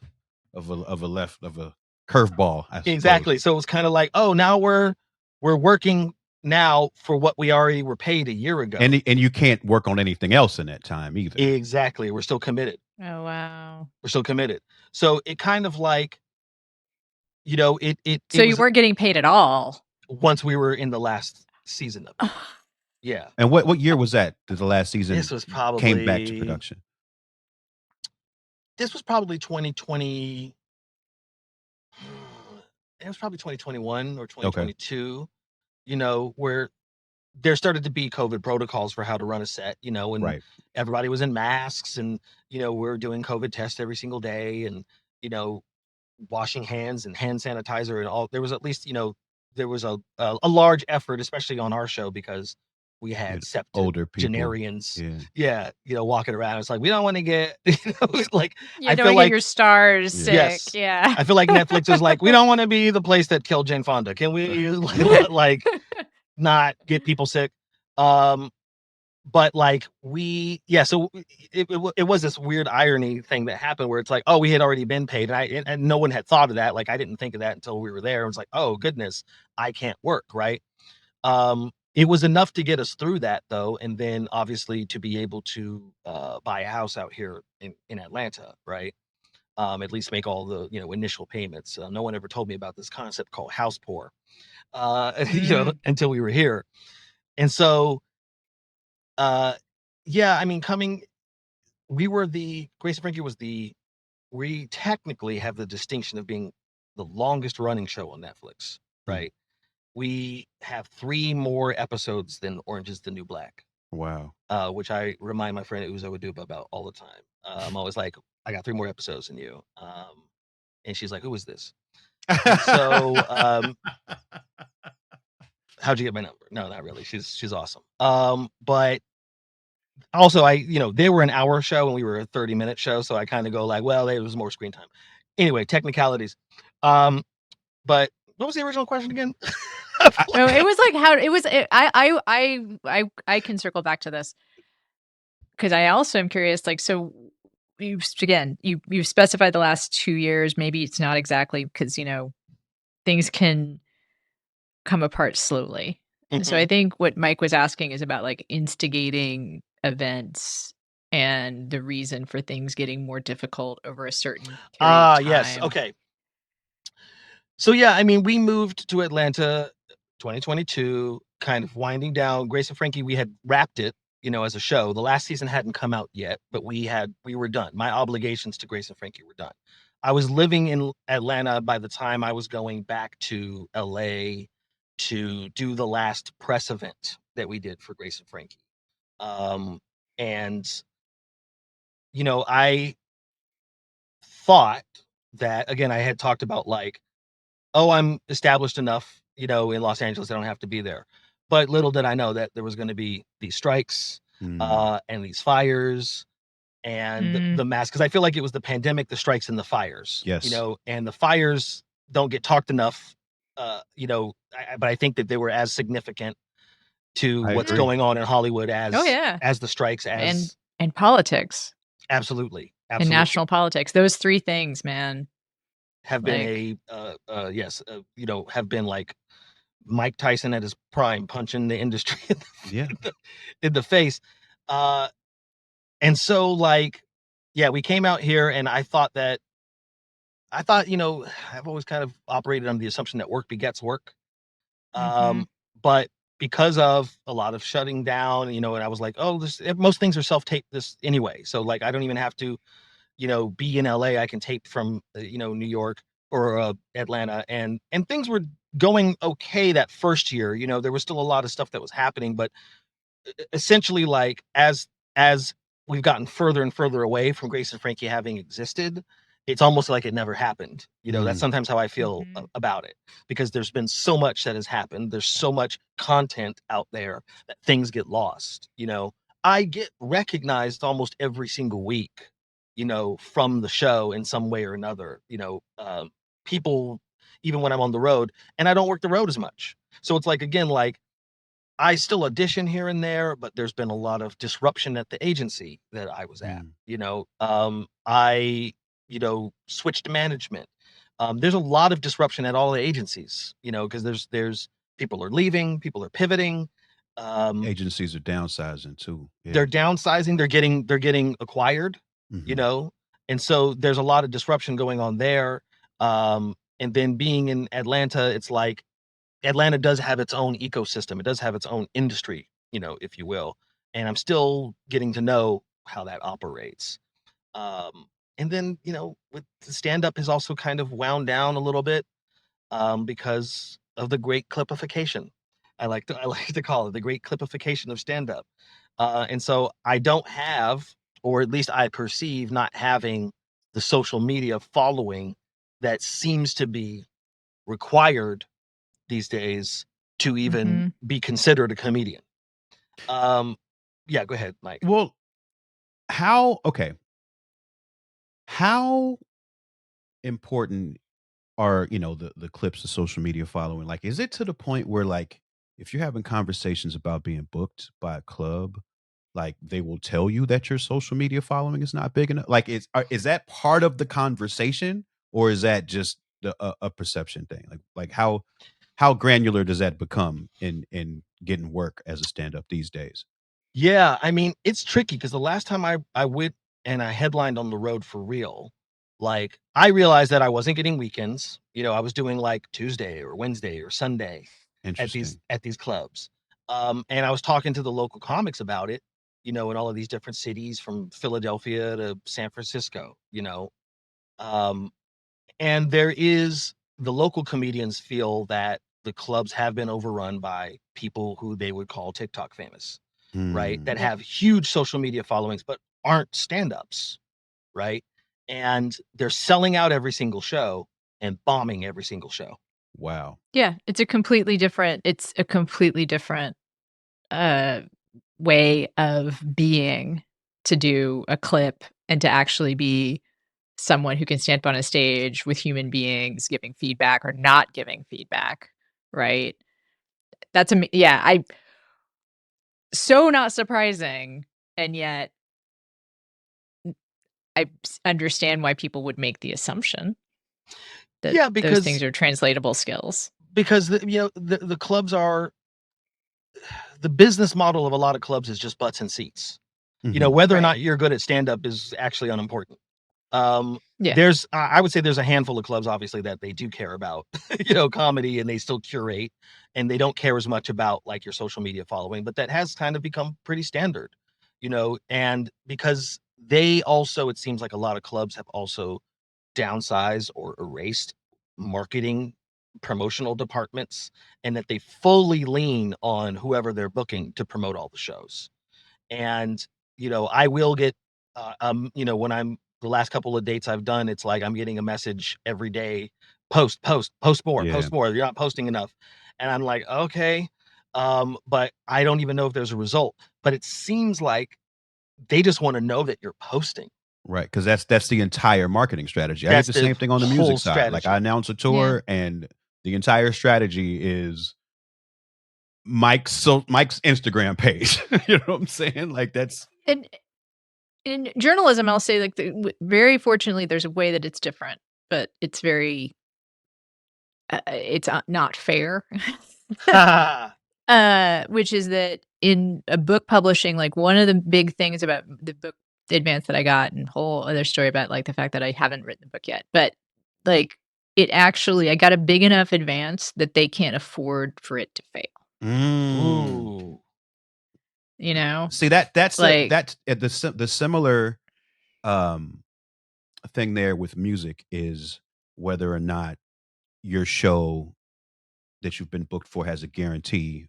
curveball, I suppose. Exactly. So it was kind of like, oh, now we're working now for what we already were paid a year ago. And you can't work on anything else in that time either. Exactly. We're still committed. Oh, wow. We're still committed. So it kind of like, it So you was weren't getting paid at all. once we were in the last season of it. Yeah. And what year was that? That the last season This was probably came back to production? This was probably 2020. It was probably 2021 or 2022. Where there started to be COVID protocols for how to run a set. And Right. everybody was in masks, and we're doing COVID tests every single day, and washing hands and hand sanitizer and all. There was at least there was a large effort, especially on our show, because we had Older people. septuagenarians. Yeah. Walking around. It's like, we don't want to get, like, You I don't feel get like your stars sick. Yes. Yeah. I feel like Netflix is like, we don't want to be the place that killed Jane Fonda. Can we like not get people sick? But like so it was this weird irony thing that happened where it's like, oh, we had already been paid, and no one had thought of that. Like, I didn't think of that until we were there. It was like, oh goodness, I can't work, right? It was enough to get us through that, though, and then obviously to be able to buy a house out here in Atlanta, right? At least make all the initial payments. No one ever told me about this concept called house poor, until we were here, and so yeah, I mean, Grace and Frankie we technically have the distinction of being the longest running show on Netflix, right? We have 3 more episodes than Orange is the New Black. Wow. Which I remind my friend Uzo Aduba about all the time. I'm always like, I got 3 more episodes than you. And she's like, who is this? And so, how'd you get my number? No, not really. She's awesome. But also, they were an hour show and we were a 30-minute show, so I kind of go like, well, there was more screen time. Anyway, technicalities. But what was the original question again? No, it was like how it was. I can circle back to this because I also am curious. Like, so you've specified the last 2 years. Maybe it's not exactly because things can come apart slowly. So I think what Mike was asking is about like instigating events and the reason for things getting more difficult over a certain period of time. Yes. Okay. So yeah, I mean, we moved to Atlanta 2022, kind of winding down. Grace and Frankie, we had wrapped it, as a show. The last season hadn't come out yet, but we were done. My obligations to Grace and Frankie were done. I was living in Atlanta by the time I was going back to LA to do the last press event that we did for Grace and Frankie. And I thought that, again, I had talked about like, oh, I'm established enough, in Los Angeles, I don't have to be there. But little did I know that there was going to be these strikes and these fires and the mass, because I feel like it was the pandemic, the strikes, and the fires. Yes. And the fires don't get talked enough. But I think that they were as significant to what's going on in Hollywood as as the strikes, as and politics. Absolutely. And national politics. Those 3 things, man, have been have been like Mike Tyson at his prime, punching the industry Yeah. in the face. And so like, yeah, we came out here and I thought, I've always kind of operated on the assumption that work begets work. Mhm. But because of a lot of shutting down, and I was like, oh, most things are self-tape this anyway. So like, I don't even have to, be in LA. I can tape from, New York or Atlanta, and things were going okay that first year. There was still a lot of stuff that was happening, but essentially, like, as we've gotten further and further away from Grace and Frankie having existed, it's almost like it never happened. That's Mm. sometimes how I feel Mhm. about it, because there's been so much that has happened. There's so much content out there that things get lost. I get recognized almost every single week, from the show in some way or another. People, even when I'm on the road, and I don't work the road as much. So it's like, again, like, I still audition here and there, but there's been a lot of disruption at the agency that I was at. Mm. I, switched management. There's a lot of disruption at all the agencies, because there's people are leaving, people are pivoting. Agencies are downsizing too. Yeah. They're downsizing, they're getting acquired, you Mhm. know, and so there's a lot of disruption going on there. And then being in Atlanta, it's like Atlanta does have its own ecosystem. It does have its own industry, if you will. And I'm still getting to know how that operates. Um, and then, with the stand up has also kind of wound down a little bit, because of the great clipification. I like to call it the great clipification of stand up. And so I don't have, or at least I perceive not having, the social media following that seems to be required these days to even Mhm. be considered a comedian. Um, yeah, go ahead, Mike. Well, how important are, the clips of social media following? Like, is it to the point where, like, if you're having conversations about being booked by a club, like, they will tell you that your social media following is not big enough? Like, is that part of the conversation, or is that just a perception thing? Like how granular does that become in getting work as a stand-up these days? Yeah, I mean, it's tricky because the last time I went and I headlined on the road for real, like, I realized that I wasn't getting weekends. I was doing like Tuesday or Wednesday or Sunday at these Interesting. at these clubs. And I was talking to the local comics about it, in all of these different cities from Philadelphia to San Francisco, Um, and the local comedians feel that the clubs have been overrun by people who they would call TikTok famous, right? That Hmm. Yep. have huge social media followings, but aren't stand-ups, right? And they're selling out every single show and bombing every single show. Wow. Yeah, it's a completely different, uh, way of being to do a clip and to actually be someone who can stand up on a stage with human beings giving feedback or not giving feedback, right? Yeah, so not surprising, and yet understand why people would make the assumption that Yeah, those things because are translatable skills. the clubs are the business model of a lot of clubs is just butts and seats. Hmm. Whether or Right. not you're good at stand-up is actually unimportant. Yeah. I would say there's a handful of clubs, obviously, that they do care about, comedy, and they still curate, and they don't care as much about like your social media following, but that has kind of become pretty standard, and because they also, it seems like a lot of clubs have also downsized or erased marketing promotional departments, and that they fully lean on whoever they're booking to promote all the shows. And, I will get, when I'm the last couple of dates I've done, it's like I'm getting a message every day, Yeah. post more. You're not posting enough. And I'm like, okay. But I don't even know if there's a result. But it seems like they just want to know that you're posting. Right, because that's the entire marketing strategy. I get That's the the same thing on the whole music side. Like, I strategy. announce a Yeah. tour, and the entire strategy is Mike's Instagram page. You know what I'm saying? Like, that's And in journalism, I'll say, like, very fortunately, there's a way that it's different, but it's very, it's not fair. Which is that in a book publishing, like one of the big things about the book advance that I got, and whole other story about like the fact that I haven't written the book yet, but like it actually, I got a big enough advance that they can't afford for it to fail. Ooh. You know, See that's like the similar thing there with music is whether or not your show that you've been booked for has a guarantee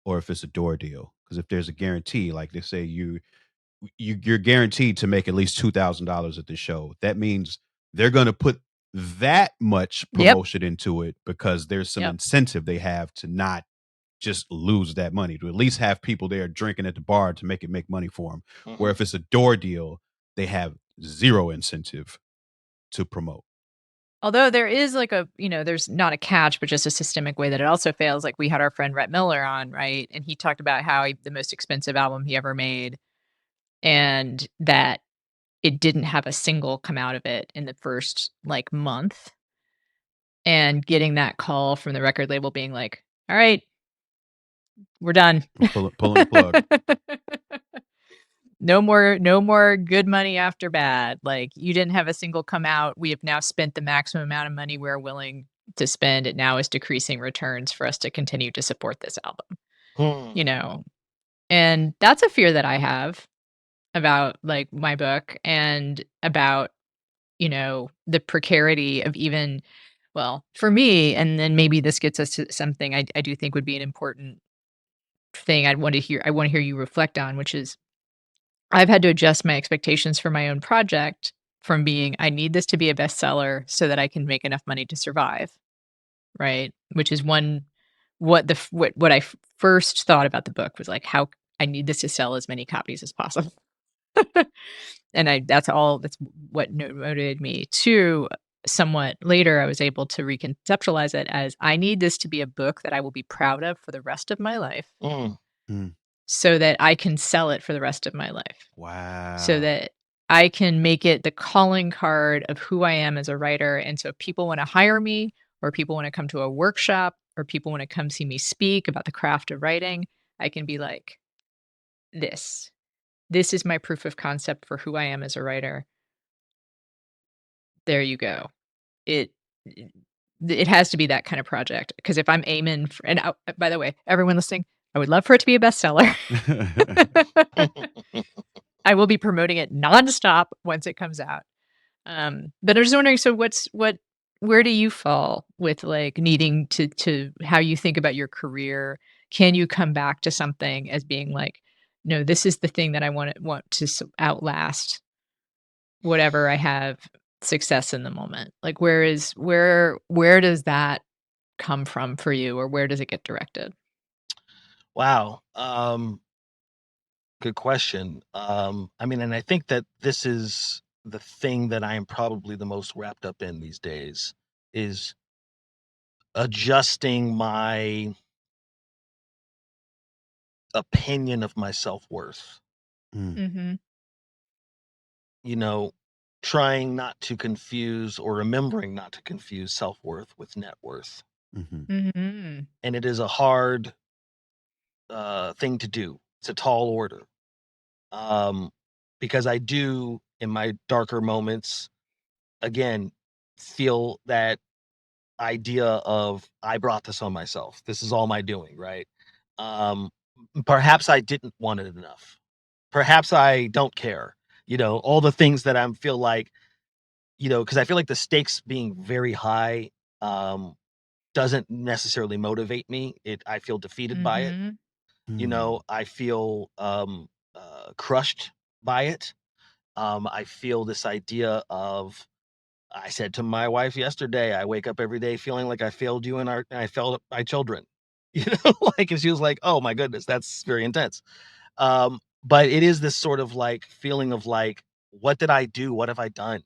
or if it's a door deal. Because if there's a guarantee, like they say you're guaranteed to make at least $2,000 at the show. That means they're going to put that much yep, promotion into it because there's some yep. incentive they have to not just lose that money, to at least have people there drinking at the bar to make money for them. Where if it's a door deal, they have zero incentive to promote. Although there is like a, there's not a catch, but just a systemic way that it also fails. Like we had our friend Rhett Miller on, right? And he talked about how the most expensive album he ever made, and that it didn't have a single come out of it in the first like month. And getting that call from the record label being like, all right, we're done. Pulling the plug. No more good money after bad. Like you didn't have a single come out. We have now spent the maximum amount of money we're willing to spend. It now is decreasing returns for us to continue to support this album. You know. And that's a fear that I have about like my book and about, the precarity of even, well, for me, and then maybe this gets us to something I do think would be an important thing I want to hear you reflect on, which is I've had to adjust my expectations for my own project from being, I need this to be a bestseller so that I can make enough money to survive, right? Which is what I first thought about the book was like, how I need this to sell as many copies as possible. And that's what motivated me to somewhat later. I was able to reconceptualize it as I need this to be a book that I will be proud of for the rest of my life so that I can sell it for the rest of my life. Wow. So that I can make it the calling card of who I am as a writer. And so if people want to hire me, or people want to come to a workshop, or people want to come see me speak about the craft of writing, I can be like, this is my proof of concept for who I am as a writer. There you go. It it has to be that kind of project, because if I'm aiming for, and by the way, everyone listening, I would love for it to be a bestseller. I will be promoting it nonstop once it comes out. But I was wondering, so where do you fall with like needing to how you think about your career? Can you come back to something as being like, no, this is the thing that I want to outlast whatever I have success in the moment? Like where does that come from for you, or where does it get directed? Wow. Good question. I mean, and I think that this is the thing that I am probably the most wrapped up in these days is adjusting my opinion of my self-worth. Mhm. You know, trying not to confuse or remembering not to confuse self-worth with net worth. Mhm. And it is a hard thing to do. It's a tall order. Because I do in my darker moments again feel that idea of I brought this on myself. This is all my doing, right? Um Perhaps I didn't want it enough. Perhaps I don't care. All the things that I feel like, because I feel like the stakes being very high um doesn't necessarily motivate me. I feel defeated by it. Mhm. I feel crushed by it. I feel this idea of I said to my wife yesterday, I wake up every day feeling like I failed you and I failed my children. Like, and she was like, "Oh my goodness, that's very intense." But it is this sort of like feeling of like, what did I do? What have I done?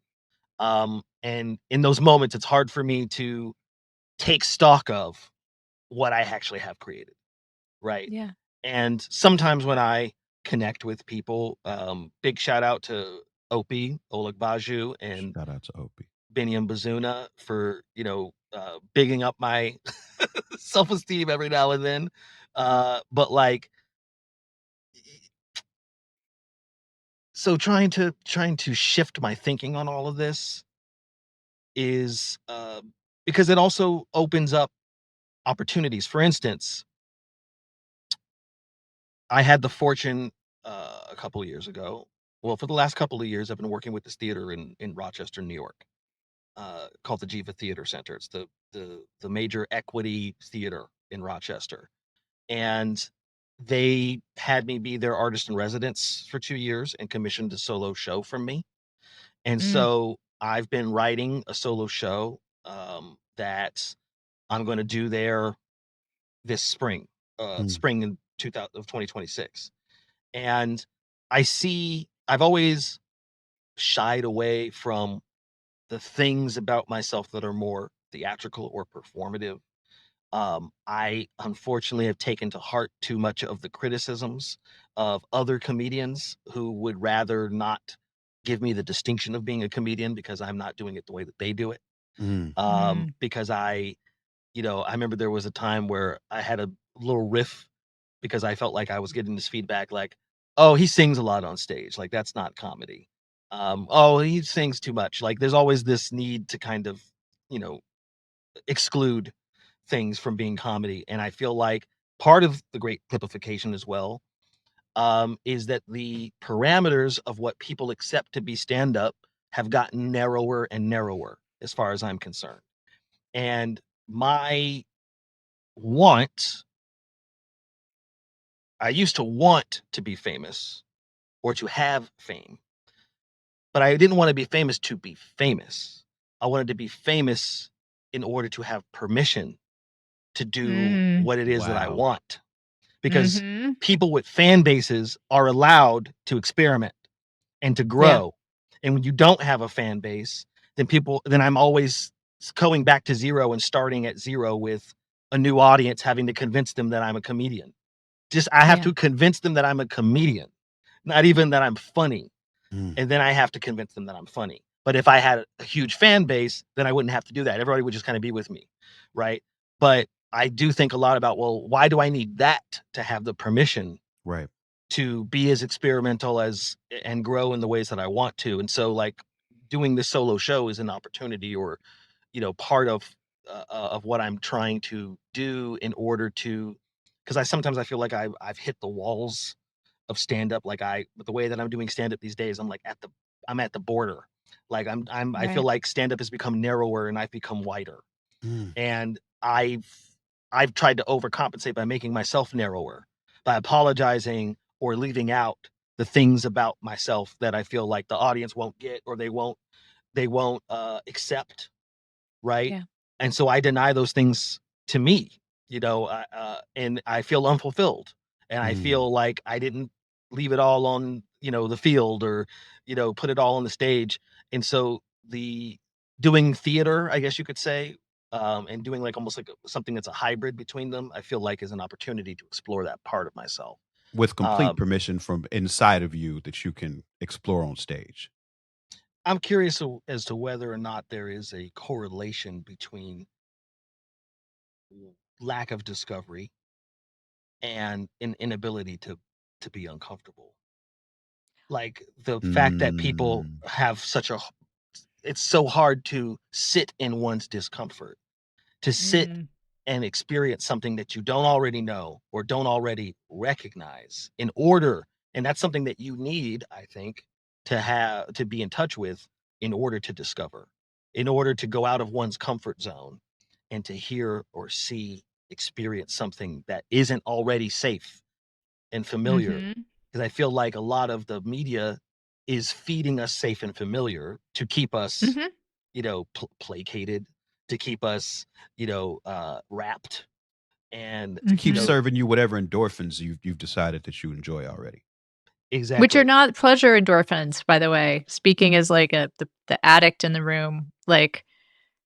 And in those moments, it's hard for me to take stock of what I actually have created, right? Yeah. And sometimes when I connect with people, big shout out to Opie Olagbaju and Shout out to Opie. Biniam Bazuna for, bigging up my self-esteem every now and then. But like, so trying to shift my thinking on all of this is because it also opens up opportunities. For instance, I had the fortune a couple of years ago. Well, for the last couple of years, I've been working with this theater in Rochester, New York, called the Jiva Theater Center. It's the major equity theater in Rochester, and they had me be their artist in residence for 2 years and commissioned a solo show from me. And Mm. so I've been writing a solo show that I'm going to do there this spring, spring in 2026. And I've always shied away from the things about myself that are more theatrical or performative. I unfortunately have taken to heart too much of the criticisms of other comedians who would rather not give me the distinction of being a comedian because I'm not doing it the way that they do it. Because I remember there was a time where I had a little riff because I felt like I was getting this feedback like, "Oh, he sings a lot on stage, like, that's not comedy." "Oh, he sings too much." Like, there's always this need to kind of, you know, exclude things from being comedy, and I feel like part of the great clipification as well, is that the parameters of what people accept to be stand-up have gotten narrower and narrower as far as I'm concerned, and my want I used to want to be famous or to have fame, but I didn't wanna be famous to be famous. I wanted to be famous in order to have permission to do Mm. what it is that I Wow. want, because Mhm. people with fan bases are allowed to experiment and to Yeah. grow, and when you don't have a fan base, then I'm always going back to 0 and starting at 0 with a new audience, having to convince them that I'm a comedian. Just I have Yeah. to convince them that I'm a comedian, not even that I'm funny, Mm. and then I have to convince them that I'm funny. But if I had a huge fan base, then I wouldn't have to do that. Everybody would just kinda be with me, right? But I do think a lot about, well, why do I need that to have the permission Right. to be as experimental as and grow in the ways that I want to? And so, like, doing this solo show is an opportunity or, part of what I'm trying to do in order to, because I feel like I've hit the walls of stand up. Like with the way that I'm doing stand up these days, I'm at the border. Like I feel Right. like stand up has become narrower and I've become wider. Mm. And I've tried to overcompensate by making myself narrower, by apologizing or leaving out the things about myself that I feel like the audience won't get or they won't accept, right? Yeah. And so I deny those things to me, and I feel unfulfilled, and I Mm. feel like I didn't leave it all on, the field or, put it all on the stage. And so the doing theater, I guess you could say, and doing like almost like something that's a hybrid between them, I feel like is an opportunity to explore that part of myself. With complete Um, permission from inside of you that you can explore on stage. I'm curious as to whether or not there is a correlation between lack of discovery and an inability to be uncomfortable. Like the fact that people Mm. have it's so hard to sit in one's discomfort, to sit Mm. and experience something that you don't already know or don't already recognize in order, and that's something that you need, I think, to be in touch with in order to discover, in order to go out of one's comfort zone and to hear or see, experience something that isn't already safe and familiar. Mhm. Because I feel like a lot of the media is feeding us safe and familiar to keep us, Mhm. placated, to keep us, wrapped, and To keep Mhm. serving you whatever endorphins you've decided that you enjoy already. Which are exactly. not pleasure endorphins, by the way. Speaking as like the addict in the room, like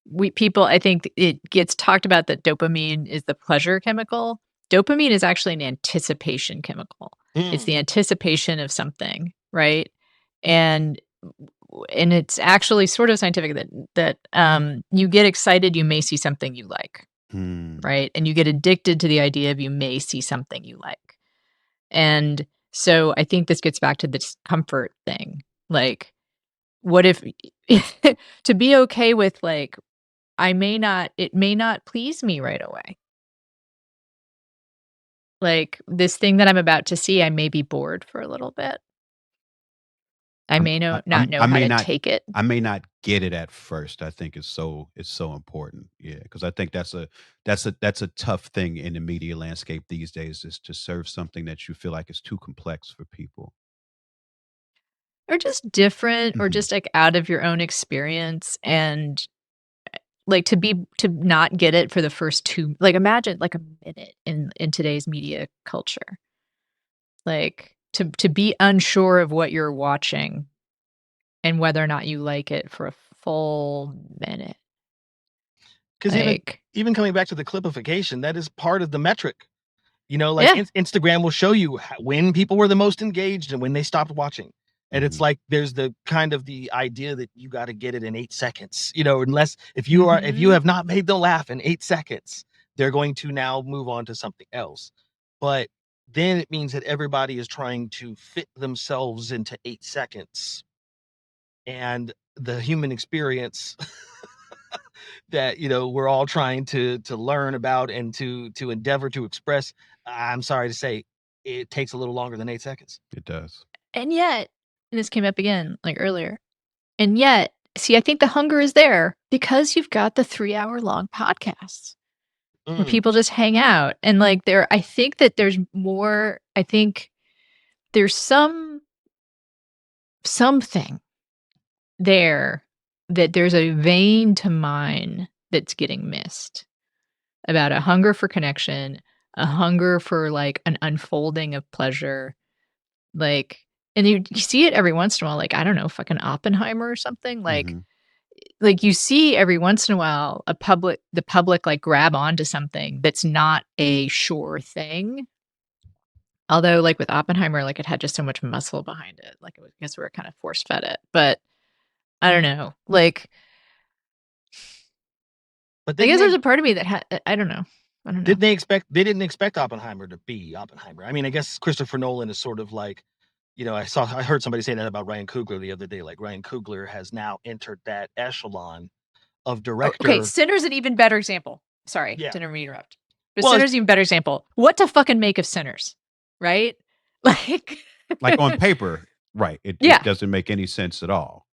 we people, I think it gets talked about that dopamine is the pleasure chemical. Dopamine is actually an anticipation chemical. It's Mm, the anticipation of something, right? And and it's actually sort of scientific that you get excited, you may see something you like, right? And you get addicted to the idea of you may see something you like. And so I think this gets back to this comfort thing. Like, what if to be okay with like, it may not please me right away. Like this thing that I'm about to see, I may be bored for a little bit. I may not know how to take it. I may not get it at first. I think it's so important. Yeah, because I think that's a tough thing in the media landscape these days, is to serve something that you feel like is too complex for people. Or just different, or Mhm. just like out of your own experience, and like to not get it for the first two, like imagine like a minute in today's media culture. Like to be unsure of what you're watching and whether or not you like it for a full minute. Because Like, even coming back to the clipification, that is part of the metric. You know, like yeah. Instagram will show you when people were the most engaged and when they stopped watching. And it's Mhm. like there's the kind of the idea that you got to get it in 8 seconds. You know, unless if you have not made them laugh in 8 seconds, they're going to now move on to something else. But then it means that everybody is trying to fit themselves into 8 seconds. And the human experience that, you know, we're all trying to learn about and to endeavor to express, I'm sorry to say, it takes a little longer than 8 seconds. It does. And yet, and this came up again like earlier. And yet, see, I think the hunger is there because you've got the 3-hour long podcasts where Mm. people just hang out. And like I think that there's more, I think there's something there, that there's a vein to mine that's getting missed, about a hunger for connection, a hunger for like an unfolding of pleasure. Like, and you see it every once in a while, like, I don't know, fucking Oppenheimer or something. Mhm. Like you see every once in a while the public like grab onto something that's not a sure thing. Although like with Oppenheimer, like it had just so much muscle behind it. Like it was, I guess we were kind of force fed it. But I don't know. Like But I didn't guess there's they a part of me that I don't know. I don't know. they didn't expect Oppenheimer to be Oppenheimer. I mean, I guess Christopher Nolan is sort of like, you know, I heard somebody say that about Ryan Coogler the other day. Like Ryan Coogler has now entered that echelon of Oh, okay, director. Sinner's an even better example. Sorry, Yeah. didn't interrupt. But Well, Sinner's an even better example. What to fucking make of Sinners, right? Like, Like on paper, right? It yeah, doesn't make any sense at all,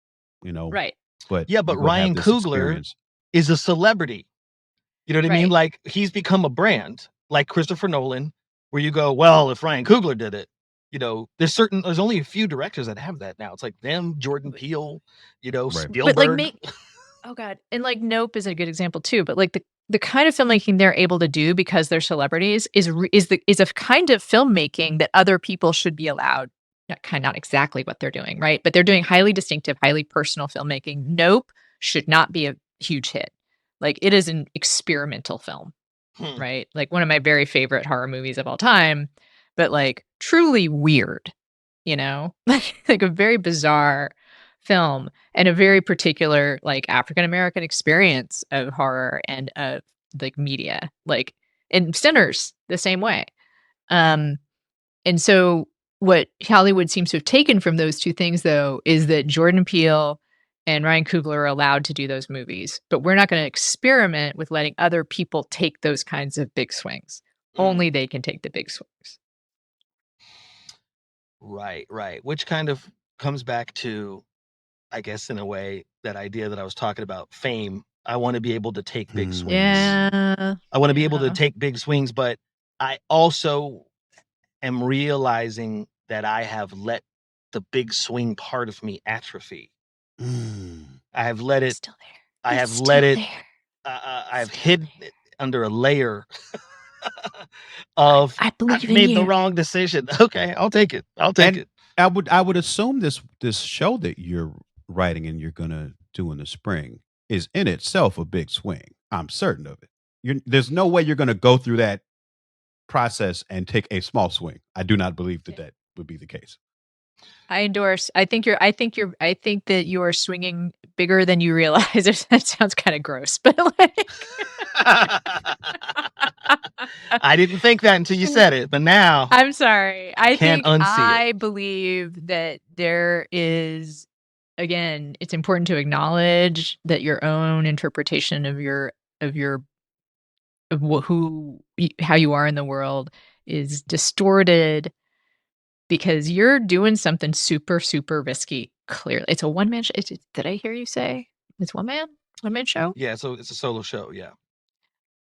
you know. right, But yeah, you but go have Ryan this Coogler experience. is a celebrity. You know what I mean? right. Like he's become a brand, like Christopher Nolan, where you go, well, if Ryan Coogler did it, you know, there's only a few directors that have that now. It's like them, Jordan Peele, you know, Right. But like Spielberg. oh god, and like Nope is a good example too. But like the kind of filmmaking they're able to do because they're celebrities is a kind of filmmaking that other people should be allowed. Not exactly what they're doing, right? But they're doing highly distinctive, highly personal filmmaking. Nope should not be a huge hit. Like it is an experimental film, Hmm. right? Like one of my very favorite horror movies of all time, but like truly weird, you know? Like a very bizarre film and a very particular like African American experience of horror and of like media. Like and Sinners the same way. Um and so what Hollywood seems to have taken from those two things though is that Jordan Peele and Ryan Coogler are allowed to do those movies, but we're not going to experiment with letting other people take those kinds of big swings. Mm. Only they can take the big swings. Right, right. Which kind of comes back to, I guess, in a way, that idea that I was talking about, fame. I want to be able to take big swings. Yeah. I want to be able to Yeah. take big swings, but I also am realizing that I have let the big swing part of me atrophy. Mm. I have let it. Still there. I It's have still let it. there. I've Still hidden there. it under a layer of I I've believe in made the you. wrong decision. Okay, I'll take it. I'll take And it. I would assume this show that you're writing and you're gonna do in the spring is in itself a big swing. I'm certain of it. There's no way you're gonna go through that process and take a small swing. I do not believe that Yeah. that would be the case. I endorse. I think that you are swinging bigger than you realize. That sounds kind of gross, but like I didn't think that until you said it, but now I'm sorry. can't unsee it. I believe that there is, again, it's important to acknowledge that your own interpretation of how you are in the world is distorted because you're doing something super, super risky. Clearly, it's a one man. Did I hear you say it's one man show? Yeah, so it's a solo show. Yeah.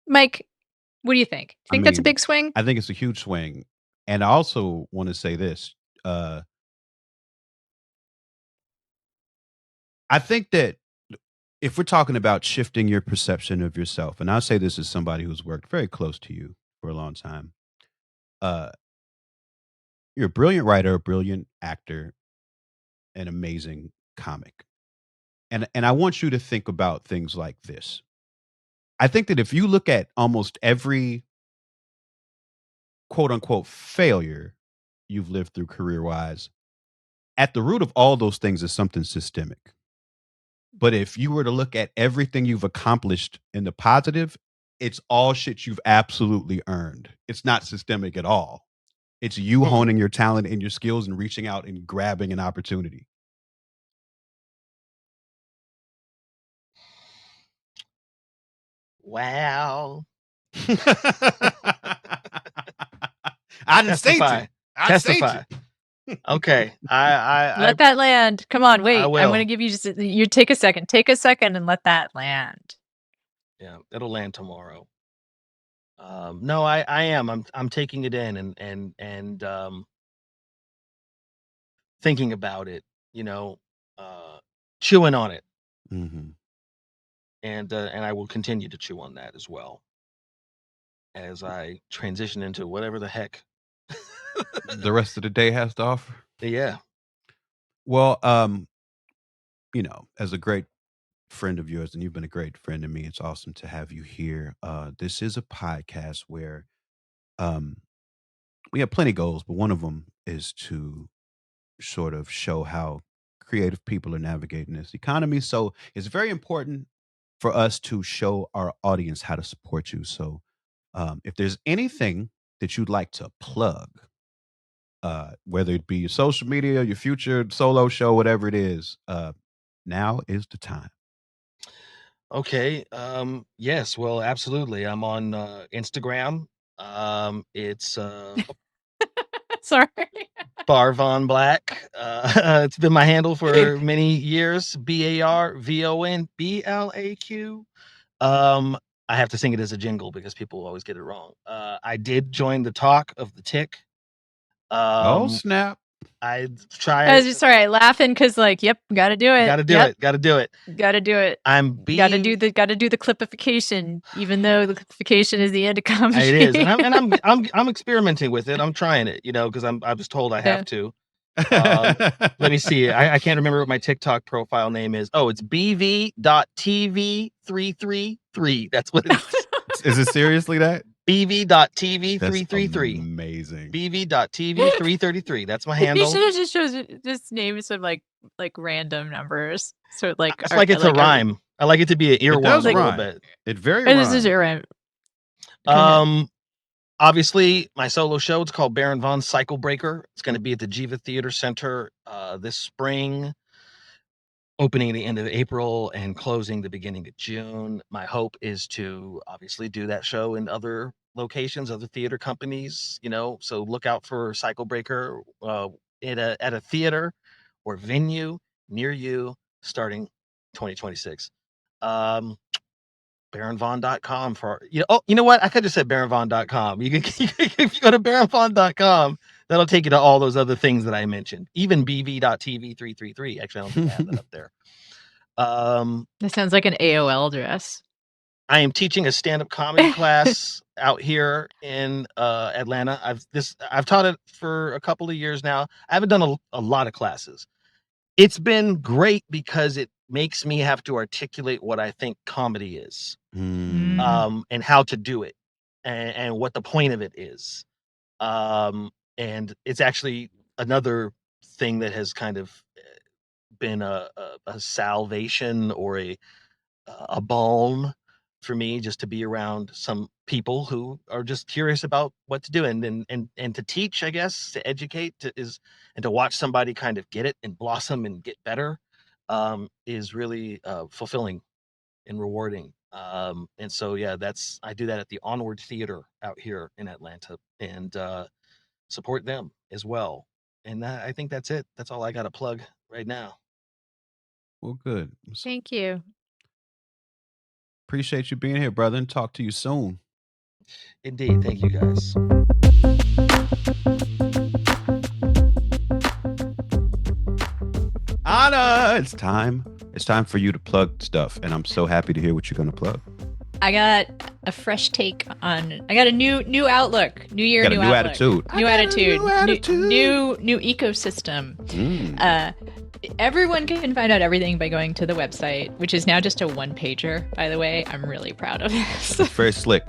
Mike, what do you think? I Think that's a mean, big swing? I think it's a huge swing. And I also want to say this. Uh, I think that if we're talking about shifting your perception of yourself, and I'll say this as somebody who's worked very close to you for a long time, uh, you're a brilliant writer, a brilliant actor, an amazing comic. And I want you to think about things like this. I think that if you look at almost every quote unquote failure you've lived through career wise, at the root of all those things is something systemic. But if you were to look at everything you've accomplished in the positive, it's all shit you've absolutely earned. It's not systemic at all. It's you honing your talent and your skills and reaching out and grabbing an opportunity. Wow. I didn't say Testify. it. I Testify. Okay. I Let that land. Come on, wait. I'm will. going to give you you take a second. Take a second and let that land. Yeah, it'll land tomorrow. No, I am. I'm taking it in and thinking about it, chewing on it. Mhm. And I will continue to chew on that as well as I transition into whatever the heck. The rest of the day has to offer. Yeah. Well, as a great friend of yours, and you've been a great friend to me, it's awesome to have you here. This is a podcast where um, we have plenty of goals, but one of them is to sort of show how creative people are navigating this economy. So it's very important for us to show our audience how to support you. So if there's anything that you'd like to plug, whether it be your social media, your future solo show, whatever it is, now is the time. Okay. Yes. Well, absolutely. I'm on Instagram. It's Sorry. Bar Von Black. It's been my handle for many years. BARVONBLAQ. I have to sing it as a jingle because people always get it wrong. I did join the talk of the tick. Oh, snap. I I tried. was just sorry, laughing because, like, yep, got to do it. Got to do Yep, it. Got to do it. got to do it. I'm Got to being. do the clipification, even though the clipification is the end of comedy. It is, and I'm experimenting with it. I'm trying it, because I was told I have to. Let me see. I can't remember what my TikTok profile name is. Oh, it's bv.tv333. That's what it is. Is it seriously that? bv.tv333. Amazing. bv.tv333. That's my You handle. should have just just named some like random numbers. So like, It's like it's a rhyme. I like it to be an earworm does a little rhyme. bit. It very This is rhymes. your rhyme. Obviously, my solo show, it's called Baron Vaughn Cycle Breaker. It's going to be at the Jiva Theater Center this spring, opening at the end of April and closing the beginning of June. My hope is to obviously do that show in other locations, other theater companies, so look out for Cycle Breaker at a theater or venue near you starting 2026. BaronVaughn.com for you know what? I could have said BaronVaughn.com. You can if you go to BaronVaughn.com, that'll take you to all those other things that I mentioned. Even BV.TV333. Actually, I don't think I have that up there. That sounds like an AOL address. I am teaching a stand-up comedy class out here in Atlanta. I've taught it for a couple of years now. I haven't done a lot of classes. It's been great because it makes me have to articulate what I think comedy is. And how to do it and what the point of it is. And it's actually another thing that has kind of been a salvation or a balm for me, just to be around some people who are just curious about what to do and to teach, I guess, to educate and to watch somebody kind of get it and blossom and get better is really fulfilling and rewarding. And so, yeah, I do that at the Onward Theater out here in Atlanta, and support them as well. And I think that's it. That's all I got to plug right now. Well, good. Thank you. Appreciate you being here, brother, and talk to you soon. Indeed. Thank you, guys. Anna, it's time. It's time for you to plug stuff, and I'm so happy to hear what you're going to plug. I got a fresh take on. I got a new outlook. New year, Got a new new outlook. attitude. New attitude. New attitude. New ecosystem. Everyone can find out everything by going to the website, which is now just a one-pager, by the way. I'm really proud of this. Very slick.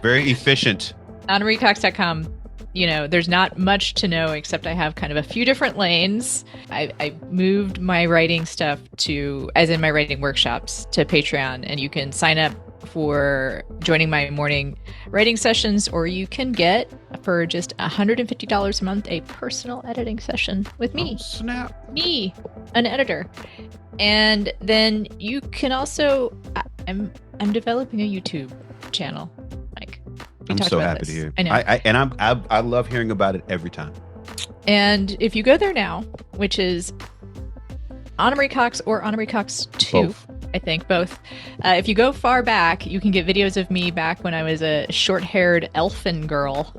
Very efficient. HonoriCox.com. You know, there's not much to know except I have kind of a few different lanes. I moved my writing stuff as in my writing workshops, to Patreon, and you can sign up for joining my morning writing sessions, or you can get, for just $150 a month, a personal editing session with me. Oh, snap. Me, an editor. And then you can also, I'm developing a YouTube channel, Mike. I'm so happy to hear. I know. I love hearing about it every time. And if you go there now, which is Honorary Cox or Honorary Cox 2, Both. I think both. If you go far back, you can get videos of me back when I was a short-haired elfin girl,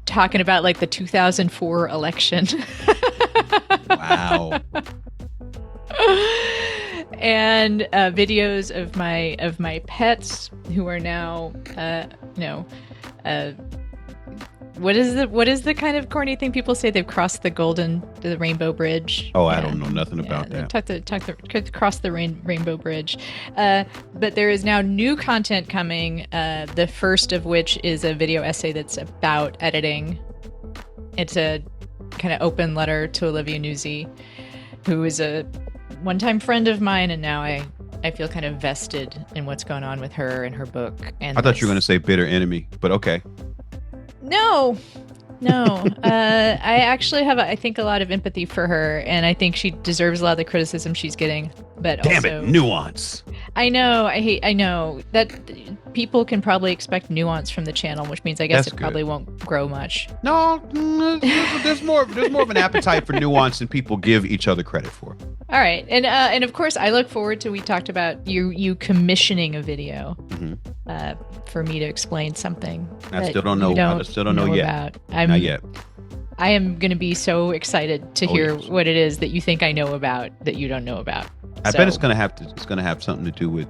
talking about like the 2004 election. Wow. And videos of my pets who are now, what is the kind of corny thing people say? They've crossed the rainbow bridge. Oh, I don't know nothing about that. Cross the rainbow bridge. But there is now new content coming. The first of which is a video essay that's about editing. It's a kind of open letter to Olivia Nuzzi, who is a one-time friend of mine, and now I feel kind of vested in what's going on with her and her book. And I thought you were going to say bitter enemy, but okay. No. I actually have, I think, a lot of empathy for her, and I think she deserves a lot of the criticism she's getting. But Damn also, it, nuance. I know that people can probably expect nuance from the channel, which means I guess That's it probably won't grow much. No, there's more of an appetite for nuance than people give each other credit for. All right, and of course, I look forward to, we talked about you commissioning a video for me to explain something. I still don't know. I still don't know yet. Not yet. I am going to be so excited to hear what it is that you think I know about that you don't know about. I bet it's gonna have something to do with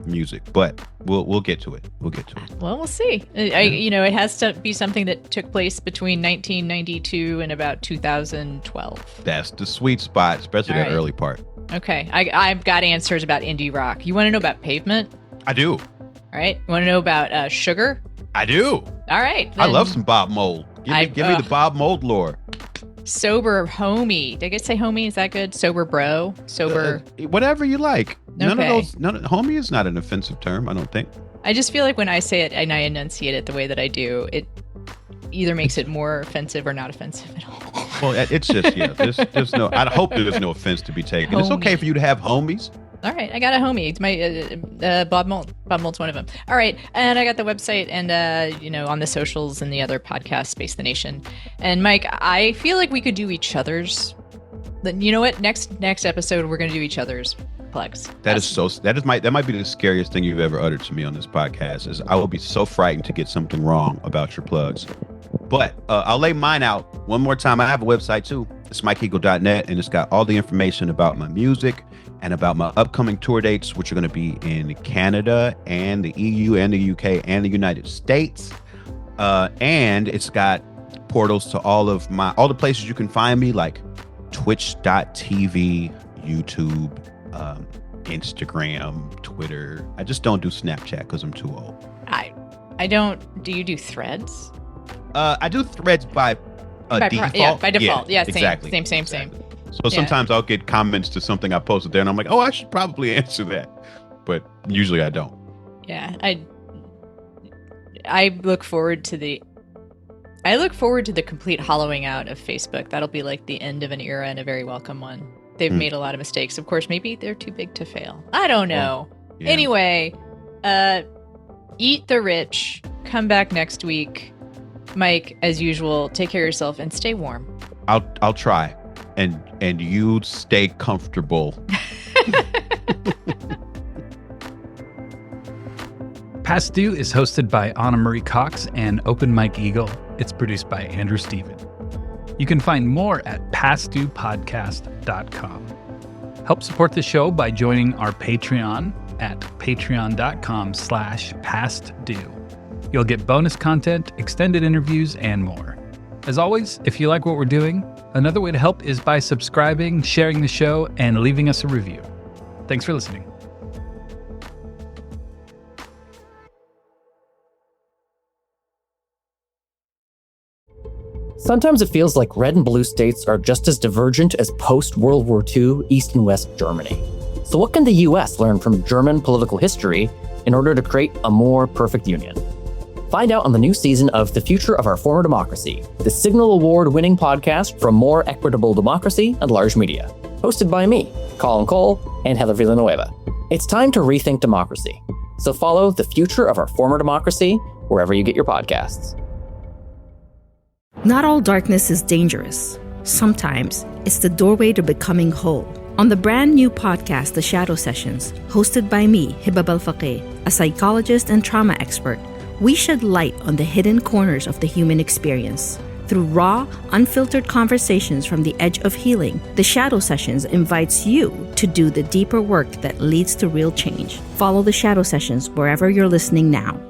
music, but we'll get to it. We'll get to it. Well, we'll see. It has to be something that took place between 1992 and about 2012. That's the sweet spot, especially the early part. Okay, I've got answers about indie rock. You want to know about Pavement? I do. All right. You want to know about Sugar? I do. All right. I love some Bob Mould. Give me the Bob Mould lore. Sober homie. Did I say homie? Is that good? Sober bro? Sober. Whatever you like. None Okay. of those. Homie is not an offensive term, I don't think. I just feel like when I say it and I enunciate it the way that I do, it either makes it more offensive or not offensive at all. Well, it's just, yeah. There's no. I hope there's no offense to be taken. It's okay Homie. for you to have homies. All right, I got a homie. It's my Bob Mould. Bob Mould's one of them. All right, and I got the website and on the socials and the other podcast, Space the Nation. And Mike, I feel like we could do each other's. You know what? Next episode, we're gonna do each other's plugs. That might be the scariest thing you've ever uttered to me on this podcast. Is I will be so frightened to get something wrong about your plugs. But I'll lay mine out one more time. I have a website too. It's MikeEagle.net, and it's got all the information about my music and about my upcoming tour dates, which are going to be in Canada and the EU and the UK and the United States. And it's got portals to all the places you can find me, like twitch.tv, YouTube, Instagram, Twitter. I just don't do Snapchat because I'm too old. I don't. Do you do Threads? I do Threads by a default. by default. Yeah, same, exactly. Same. So sometimes I'll get comments to something I posted there, and I'm like, oh, I should probably answer that, but usually I don't. Yeah, I look forward to the complete hollowing out of Facebook. That'll be like the end of an era and a very welcome one. They've made a lot of mistakes. Of course, maybe they're too big to fail. I don't know. Yeah. Anyway, eat the rich. Come back next week. Mike, as usual, take care of yourself and stay warm. I'll try, and you stay comfortable. Past Due is hosted by Anna Marie Cox and Open Mike Eagle. It's produced by Andrew Steven. You can find more at pastduepodcast.com. Help support the show by joining our Patreon at patreon.com/pastdue. You'll get bonus content, extended interviews, and more. As always, if you like what we're doing, another way to help is by subscribing, sharing the show, and leaving us a review. Thanks for listening. Sometimes it feels like red and blue states are just as divergent as post-World War II East and West Germany. So what can the US learn from German political history in order to create a more perfect union? Find out on the new season of The Future of Our Former Democracy, the Signal Award-winning podcast from More Equitable Democracy and Large Media. Hosted by me, Colin Cole, and Heather Villanueva. It's time to rethink democracy. So follow The Future of Our Former Democracy wherever you get your podcasts. Not all darkness is dangerous. Sometimes it's the doorway to becoming whole. On the brand new podcast, The Shadow Sessions, hosted by me, Hibab Al-Faqih, a psychologist and trauma expert, we shed light on the hidden corners of the human experience. Through raw, unfiltered conversations from the edge of healing, The Shadow Sessions invites you to do the deeper work that leads to real change. Follow The Shadow Sessions wherever you're listening now.